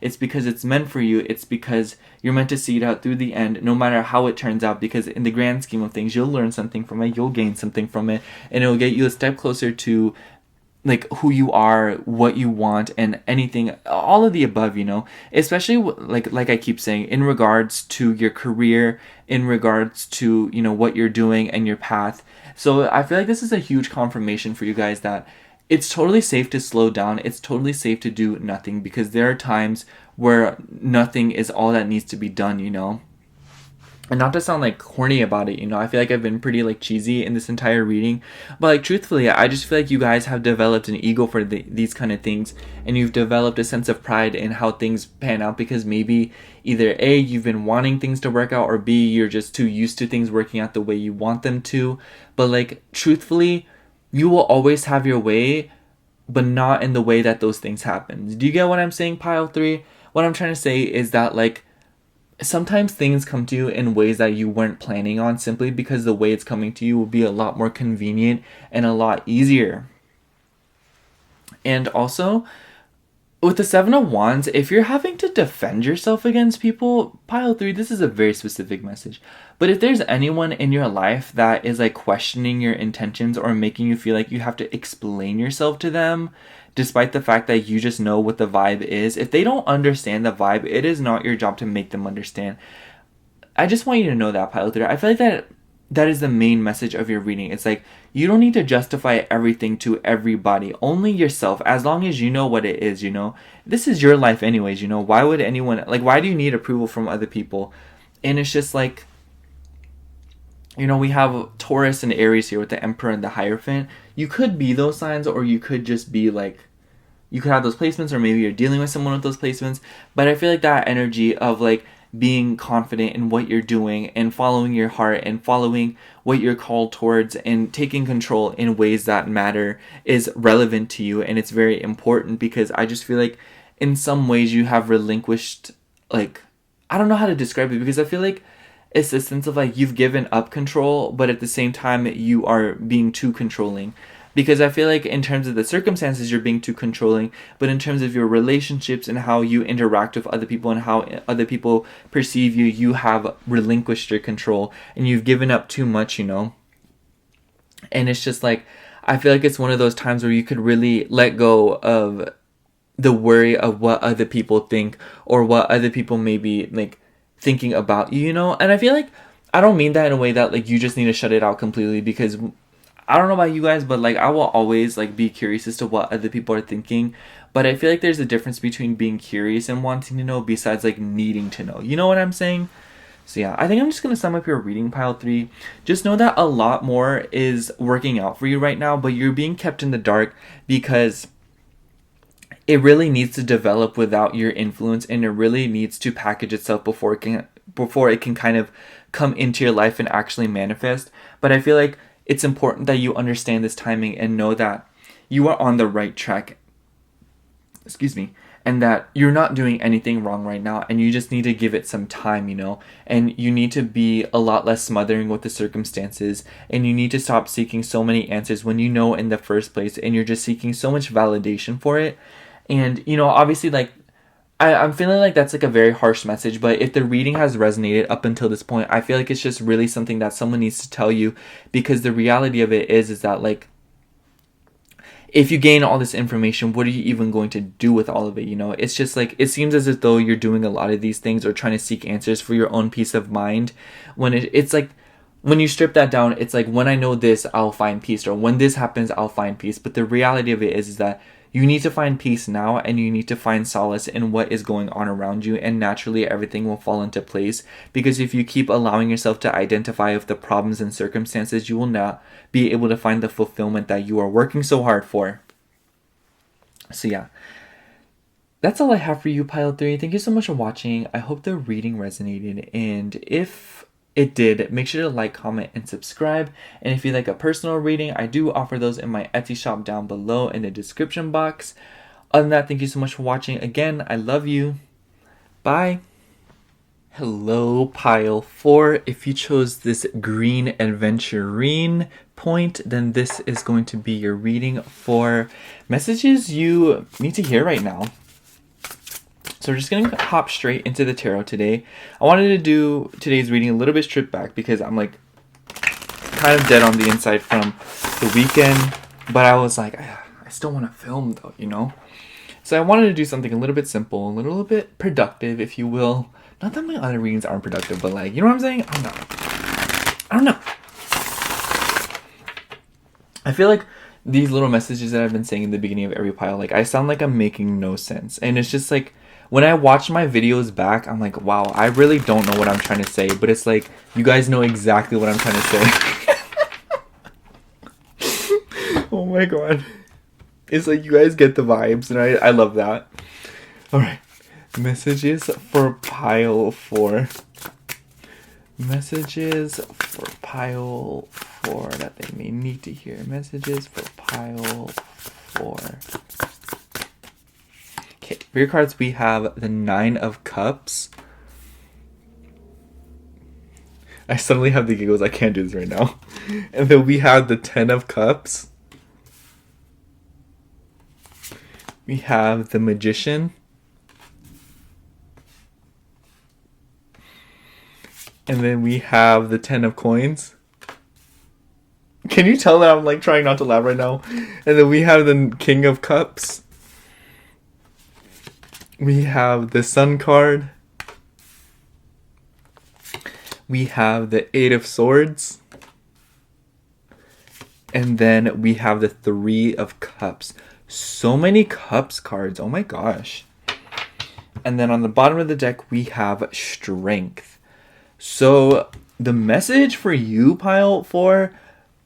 It's because it's meant for you. It's because you're meant to see it out through the end, no matter how it turns out. Because in the grand scheme of things, you'll learn something from it. You'll gain something from it. And it'll get you a step closer to like who you are, what you want, and anything, all of the above, especially like I keep saying, in regards to your career, in regards to, what you're doing and your path. So I feel like this is a huge confirmation for you guys that it's totally safe to slow down. It's totally safe to do nothing, because there are times where nothing is all that needs to be done, And not to sound like corny about it, I feel like I've been pretty like cheesy in this entire reading, but like truthfully, I just feel like you guys have developed an ego for these kind of things, and you've developed a sense of pride in how things pan out, because maybe either A, you've been wanting things to work out, or B, you're just too used to things working out the way you want them to. But like truthfully, you will always have your way, but not in the way that those things happen. Do you get what I'm saying, Pile 3? What I'm trying to say is that like, sometimes things come to you in ways that you weren't planning on, simply because the way it's coming to you will be a lot more convenient and a lot easier. And also, with the Seven of Wands, if you're having to defend yourself against people, Pile 3, this is a very specific message. But if there's anyone in your life that is like questioning your intentions or making you feel like you have to explain yourself to them, despite the fact that you just know what the vibe is, if they don't understand the vibe, it is not your job to make them understand. I just want you to know that, Pile 3. I feel like that is the main message of your reading. It's like, you don't need to justify everything to everybody, only yourself, as long as you know what it is, This is your life anyways, Why would anyone, like, why do you need approval from other people? And it's just like, we have Taurus and Aries here with the Emperor and the Hierophant. You could be those signs, or you could just be like, you could have those placements, or maybe you're dealing with someone with those placements. But I feel like that energy of like being confident in what you're doing and following your heart and following what you're called towards and taking control in ways that matter is relevant to you, and it's very important, because I just feel like in some ways you have relinquished, like, I don't know how to describe it, because I feel like it's a sense of like you've given up control, but at the same time you are being too controlling. Because I feel like in terms of the circumstances, you're being too controlling, but in terms of your relationships and how you interact with other people and how other people perceive you, you have relinquished your control and you've given up too much, you know? And it's just like, I feel like it's one of those times where you could really let go of the worry of what other people think or what other people may be like thinking about you, you know? And I feel like I don't mean that in a way that like you just need to shut it out completely, because I don't know about you guys, but like I will always like be curious as to what other people are thinking. But I feel like there's a difference between being curious and wanting to know besides like needing to know. You know what I'm saying? So yeah, I think I'm just going to sum up your reading, pile 3. Just know that a lot more is working out for you right now, but you're being kept in the dark because it really needs to develop without your influence, and it really needs to package itself before it can kind of come into your life and actually manifest. But I feel like it's important that you understand this timing and know that you are on the right track. Excuse me. And that you're not doing anything wrong right now, and you just need to give it some time, you know? And you need to be a lot less smothering with the circumstances, and you need to stop seeking so many answers when you know in the first place, and you're just seeking so much validation for it. And, you know, obviously, like, I'm feeling like that's like a very harsh message, but if the reading has resonated up until this point, I feel like it's just really something that someone needs to tell you, because the reality of it is that, like, if you gain all this information, what are you even going to do with all of it? You know, it's just like, it seems as if though you're doing a lot of these things or trying to seek answers for your own peace of mind, when it's like, when you strip that down, it's like, when I know this, I'll find peace, or when this happens, I'll find peace. But the reality of it is that you need to find peace now, and you need to find solace in what is going on around you, and naturally everything will fall into place. Because if you keep allowing yourself to identify with the problems and circumstances, you will not be able to find the fulfillment that you are working so hard for. So yeah, that's all I have for you, Pile 3. Thank you so much for watching. I hope the reading resonated, and if it did, make sure to like, comment, and subscribe. And if you like a personal reading, I do offer those in my Etsy shop down below in the description box. Other than that, thank you so much for watching. Again, I love you. Bye. Hello, Pile 4. If you chose this green adventurine point, then this is going to be your reading for messages you need to hear right now. So we're just going to hop straight into the tarot today. I wanted to do today's reading a little bit stripped back because I'm like kind of dead on the inside from the weekend. But I was like, I still want to film though, you know? So I wanted to do something a little bit simple, a little bit productive, if you will. Not that my other readings aren't productive, but like, you know what I'm saying? I don't know. I feel like these little messages that I've been saying in the beginning of every pile, like I sound like I'm making no sense. And it's just like, when I watch my videos back, I'm like, wow, I really don't know what I'm trying to say. But it's like, you guys know exactly what I'm trying to say. Oh my god. It's like, you guys get the vibes, and I love that. Alright. Messages for pile 4. Messages for pile 4 that they may need to hear. Messages for pile 4. Okay, for your cards, we have the 9 of Cups. I suddenly have the giggles. I can't do this right now. And then we have the 10 of Cups. We have the Magician. And then we have the 10 of Coins. Can you tell that I'm like trying not to laugh right now? And then we have the King of Cups. We have the Sun card. We have the 8 of Swords. And then we have the 3 of Cups. So many Cups cards. Oh my gosh. And then on the bottom of the deck, we have Strength. So the message for you, Pile 4,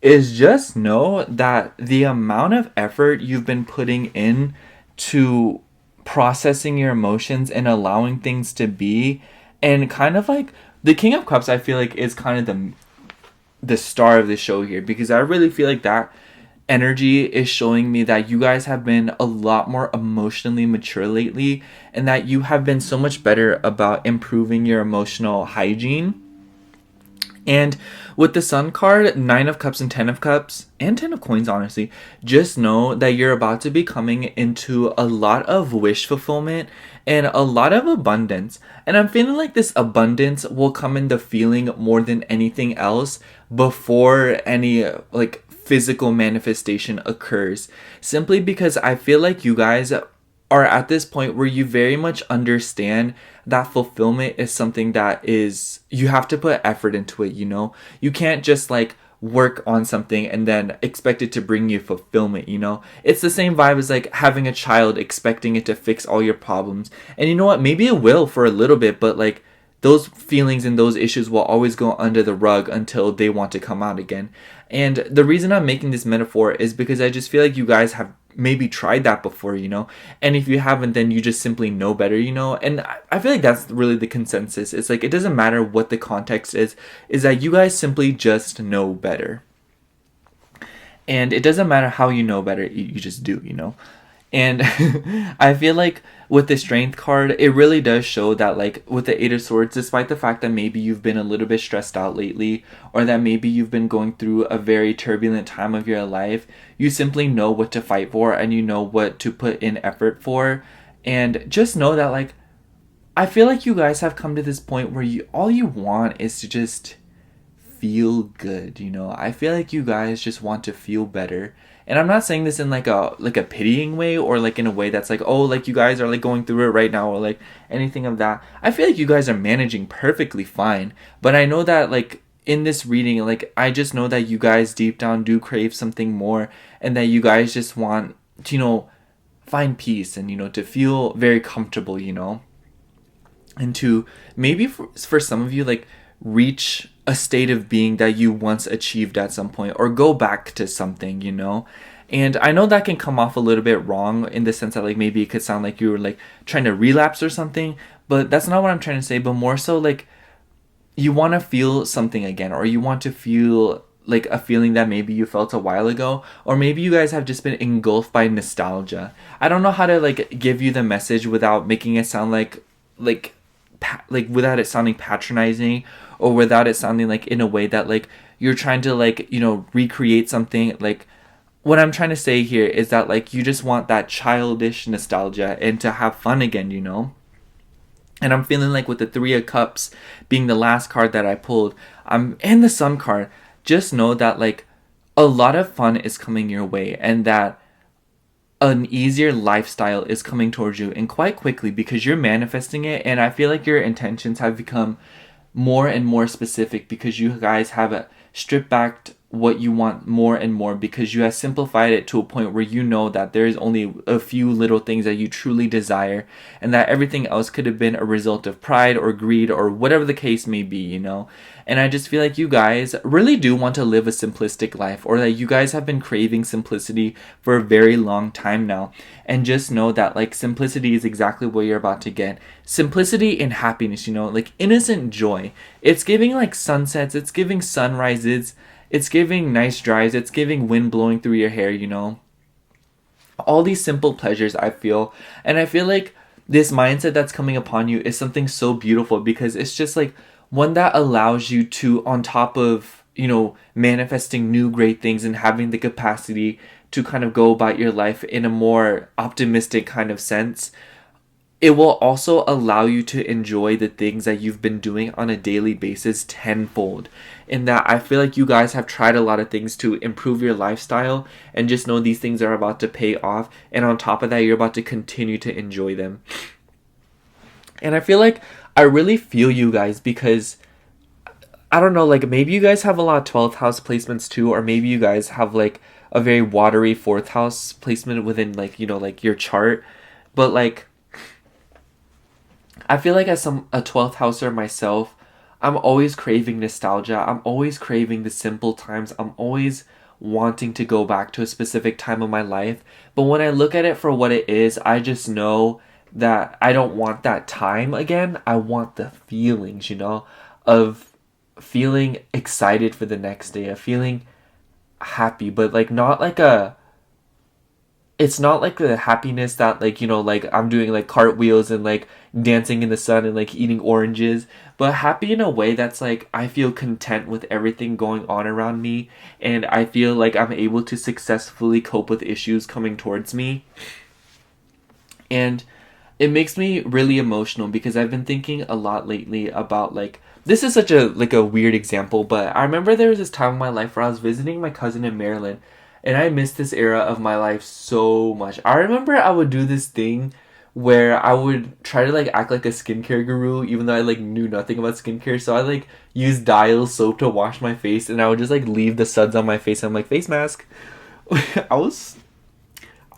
is just know that the amount of effort you've been putting in to processing your emotions and allowing things to be, and kind of like the King of Cups, I feel like is kind of the star of the show here, because I really feel like that energy is showing me that you guys have been a lot more emotionally mature lately, and that you have been so much better about improving your emotional hygiene. And with the Sun card, 9 of Cups and 10 of Cups, and 10 of Coins, honestly, just know that you're about to be coming into a lot of wish fulfillment and a lot of abundance. And I'm feeling like this abundance will come in the feeling more than anything else before any like physical manifestation occurs. Simply because I feel like you guys are at this point where you very much understand that fulfillment is something that is, you have to put effort into it, you know? You can't just like work on something and then expect it to bring you fulfillment, you know? It's the same vibe as like having a child expecting it to fix all your problems. And you know what? Maybe it will for a little bit, but like those feelings and those issues will always go under the rug until they want to come out again. And the reason I'm making this metaphor is because I just feel like you guys have maybe tried that before, you know? And if you haven't, then you just simply know better, you know? And I feel like that's really the consensus. It's like, it doesn't matter what the context is that you guys simply just know better. And it doesn't matter how you know better, you just do, you know? And I feel like with the Strength card, it really does show that like with the Eight of Swords, despite the fact that maybe you've been a little bit stressed out lately, or that maybe you've been going through a very turbulent time of your life, you simply know what to fight for and you know what to put in effort for. And just know that like, I feel like you guys have come to this point where all you want is to just feel good, you know? I feel like you guys just want to feel better. And I'm not saying this in like a pitying way or like in a way that's like, oh, like you guys are like going through it right now or like anything of that. I feel like you guys are managing perfectly fine. But I know that like in this reading, like I just know that you guys deep down do crave something more and that you guys just want to, you know, find peace and, you know, to feel very comfortable, you know? And to maybe for some of you, like reach a state of being that you once achieved at some point or go back to something, you know? And I know that can come off a little bit wrong in the sense that like maybe it could sound like you were like trying to relapse or something, but that's not what I'm trying to say, but more so like you want to feel something again, or you want to feel like a feeling that maybe you felt a while ago, or maybe you guys have just been engulfed by nostalgia. I don't know how to like give you the message without making it sound like without it sounding patronizing or without it sounding like in a way that like you're trying to like, you know, recreate something. Like what I'm trying to say here is that like you just want that childish nostalgia and to have fun again, you know? And I'm feeling like with the Three of Cups being the last card that I pulled, and the Sun card, just know that like a lot of fun is coming your way and that an easier lifestyle is coming towards you and quite quickly because you're manifesting it. And I feel like your intentions have become more and more specific because you guys have stripped back what you want more and more because you have simplified it to a point where you know that there is only a few little things that you truly desire and that everything else could have been a result of pride or greed or whatever the case may be, you know? And I just feel like you guys really do want to live a simplistic life, or that you guys have been craving simplicity for a very long time now. And just know that like simplicity is exactly what you're about to get. Simplicity and happiness, you know, like innocent joy. It's giving like sunsets, it's giving sunrises, it's giving nice drives, it's giving wind blowing through your hair, you know. All these simple pleasures, I feel. And I feel like this mindset that's coming upon you is something so beautiful because it's just like one that allows you to, on top of, you know, manifesting new great things and having the capacity to kind of go about your life in a more optimistic kind of sense, it will also allow you to enjoy the things that you've been doing on a daily basis tenfold. In that I feel like you guys have tried a lot of things to improve your lifestyle and just know these things are about to pay off. And on top of that, you're about to continue to enjoy them. And I feel like I really feel you guys because I don't know, like maybe you guys have a lot of 12th house placements too, or maybe you guys have like a very watery 4th house placement within like, you know, like your chart. But like I feel like as a 12th houser myself, I'm always craving nostalgia. I'm always craving the simple times. I'm always wanting to go back to a specific time of my life. But when I look at it for what it is, I just know that I don't want that time again. I want the feelings, you know, of feeling excited for the next day, of feeling happy, but like not like a it's not like the happiness that, like, like I'm doing like cartwheels and like dancing in the sun and like eating oranges, but happy in a way that's like I feel content with everything going on around me, and I feel like I'm able to successfully cope with issues coming towards me. And it makes me really emotional because I've been thinking a lot lately about, like, this is such a weird example, but I remember there was this time in my life where I was visiting my cousin in Maryland, and I missed this era of my life so much. I remember I would do this thing where I would try to like act like a skincare guru even though I like knew nothing about skincare. So I like use Dial soap to wash my face, and I would just like leave the suds on my face. I'm like, face mask. I was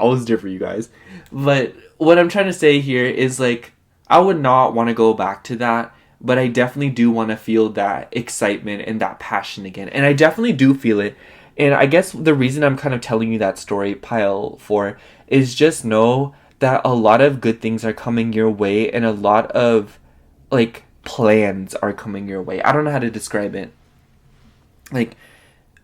I was different, you guys. But what I'm trying to say here is, like, I would not want to go back to that, but I definitely do want to feel that excitement and that passion again. And I definitely do feel it. And I guess the reason I'm kind of telling you that story, pile 4, is just know that a lot of good things are coming your way, and a lot of, like, plans are coming your way. I don't know how to describe it. Like,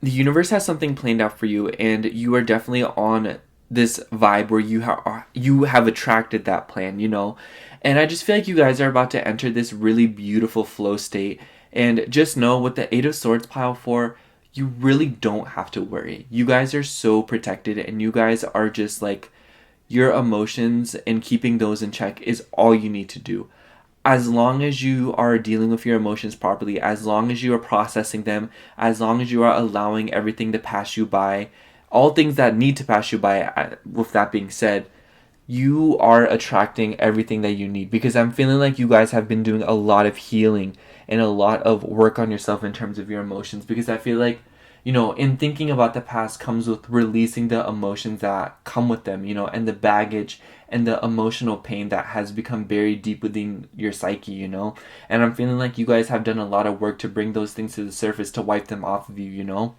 the universe has something planned out for you, and you are definitely on this vibe where you have attracted that plan, and I just feel like you guys are about to enter this really beautiful flow state. And just know, with the 8 of Swords, pile 4, you really don't have to worry. You guys are so protected, and you guys are just like, your emotions and keeping those in check is all you need to do. As long as you are dealing with your emotions properly, as long as you are processing them, as long as you are allowing everything to pass you by, all things that need to pass you by, with that being said, you are attracting everything that you need. Because I'm feeling like you guys have been doing a lot of healing and a lot of work on yourself in terms of your emotions. Because I feel like, in thinking about the past comes with releasing the emotions that come with them, and the baggage and the emotional pain that has become buried deep within your psyche. And I'm feeling like you guys have done a lot of work to bring those things to the surface, to wipe them off of you.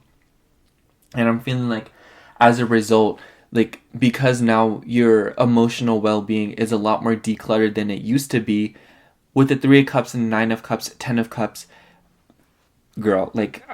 And I'm feeling like, as a result, like, because now your emotional well-being is a lot more decluttered than it used to be, with the 3 of Cups and 9 of Cups, 10 of Cups, girl, like,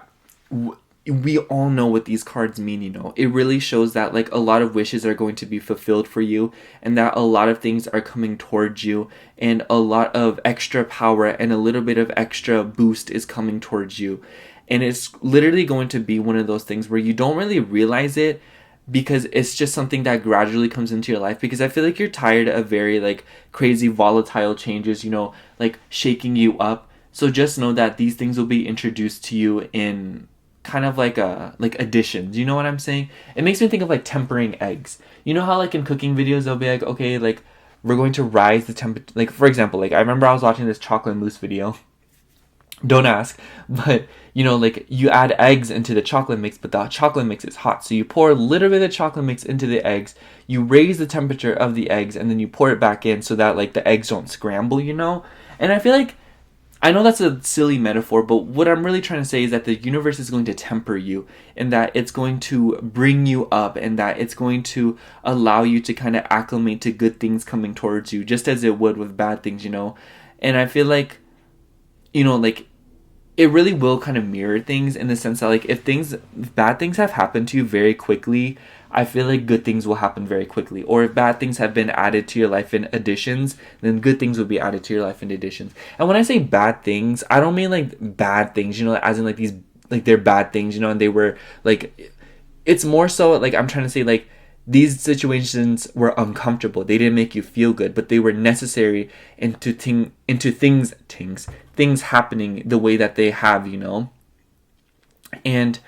we all know what these cards mean. It really shows that, like, a lot of wishes are going to be fulfilled for you, and that a lot of things are coming towards you, and a lot of extra power and a little bit of extra boost is coming towards you. And it's literally going to be one of those things where you don't really realize it, because it's just something that gradually comes into your life. Because I feel like you're tired of very, like, crazy volatile changes, like shaking you up. So just know that these things will be introduced to you in kind of like additions. You know what I'm saying? It makes me think of like tempering eggs. You know how, like, in cooking videos they'll be like, okay, like, we're going to rise the temperature. Like, for example, like, I remember I was watching this chocolate mousse video. Don't ask, but like, you add eggs into the chocolate mix, but the chocolate mix is hot, so you pour a little bit of chocolate mix into the eggs, you raise the temperature of the eggs, and then you pour it back in so that, like, the eggs don't scramble. And I feel like, I know that's a silly metaphor, but what I'm really trying to say is that the universe is going to temper you, and that it's going to bring you up, and that it's going to allow you to kind of acclimate to good things coming towards you, just as it would with bad things. And I feel like, like, it really will kind of mirror things, in the sense that, like, if bad things have happened to you very quickly, I feel like good things will happen very quickly. Or if bad things have been added to your life in additions, then good things will be added to your life in additions. And when I say bad things, I don't mean like bad things, as in like these, like, they're bad things, and they were like, it's more so like, I'm trying to say, like, these situations were uncomfortable. They didn't make you feel good, but they were necessary into things happening the way that they have. And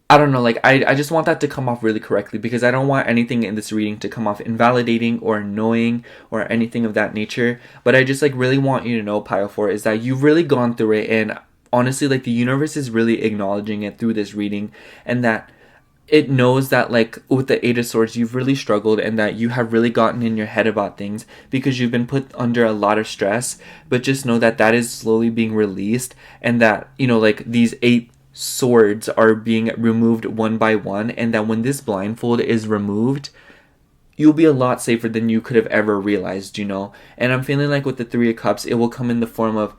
I don't know, like, I just want that to come off really correctly, because I don't want anything in this reading to come off invalidating or annoying or anything of that nature. But I just, like, really want you to know, pile 4, is that you've really gone through it, and honestly, like, the universe is really acknowledging it through this reading, and that it knows that, like, with the 8 of Swords, you've really struggled, and that you have really gotten in your head about things because you've been put under a lot of stress. But just know that that is slowly being released, and that, like, these 8 swords are being removed one by one, and that when this blindfold is removed, you'll be a lot safer than you could have ever realized. And I'm feeling like with the 3 of Cups, it will come in the form of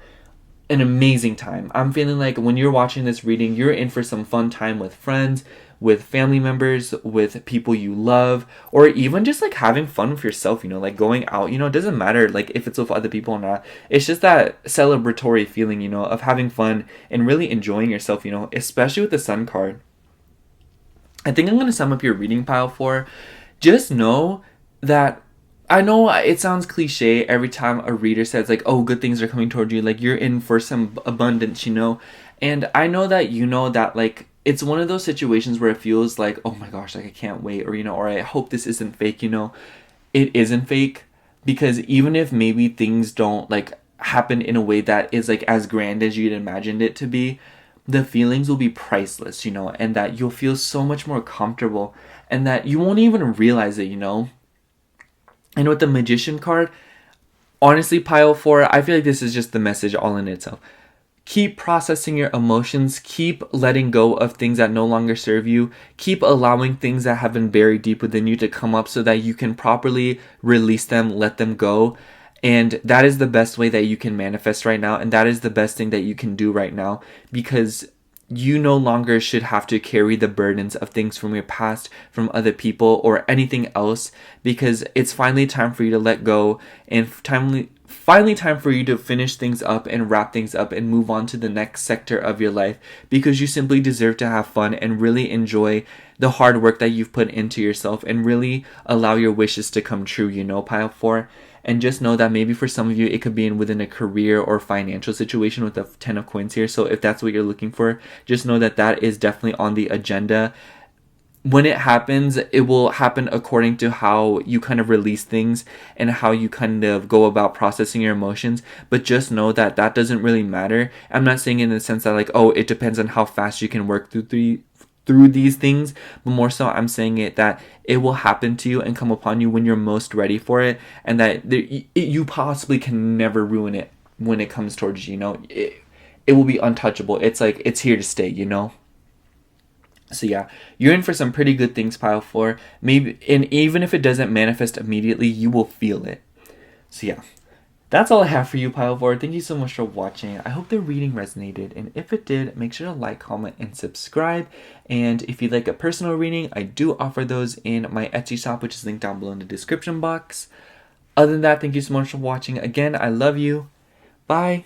an amazing time. I'm feeling like when you're watching this reading, you're in for some fun time with friends, with family members, with people you love, or even just like having fun with yourself, like going out, it doesn't matter like if it's with other people or not. It's just that celebratory feeling, of having fun and really enjoying yourself, especially with the Sun card. I think I'm going to sum up your reading, pile 4. Just know that I know it sounds cliche every time a reader says like, oh, good things are coming toward you, like you're in for some abundance, and I know that that like it's one of those situations where it feels like, oh my gosh, like I can't wait, or I hope this isn't fake. It isn't fake, because even if maybe things don't like happen in a way that is like as grand as you'd imagined it to be, the feelings will be priceless, and that you'll feel so much more comfortable, and that you won't even realize it. And with the Magician card, honestly, pile 4, I feel like this is just the message all in itself. Keep processing your emotions. Keep letting go of things that no longer serve you. Keep allowing things that have been buried deep within you to come up so that you can properly release them, let them go. And that is the best way that you can manifest right now. And that is the best thing that you can do right now, because you no longer should have to carry the burdens of things from your past, from other people, or anything else, because it's finally time for you to let go, and finally time for you to finish things up and wrap things up and move on to the next sector of your life, because you simply deserve to have fun and really enjoy the hard work that you've put into yourself, and really allow your wishes to come true, pile 4. And just know that maybe for some of you, it could be within a career or financial situation with the 10 of coins here. So if that's what you're looking for, just know that that is definitely on the agenda. When it happens, it will happen according to how you kind of release things and how you kind of go about processing your emotions. But just know that that doesn't really matter. I'm not saying in the sense that like, oh, it depends on how fast you can work through these things, but more so I'm saying it that it will happen to you and come upon you when you're most ready for it, and that you possibly can never ruin it when it comes towards you. It will be untouchable. It's like it's here to stay. So yeah, you're in for some pretty good things, pile 4. Maybe, and even if it doesn't manifest immediately, you will feel it. So yeah. That's all I have for you, pile 4. Thank you so much for watching. I hope the reading resonated, and if it did, make sure to like, comment, and subscribe. And if you'd like a personal reading, I do offer those in my Etsy shop, which is linked down below in the description box. Other than that, thank you so much for watching. Again, I love you. Bye.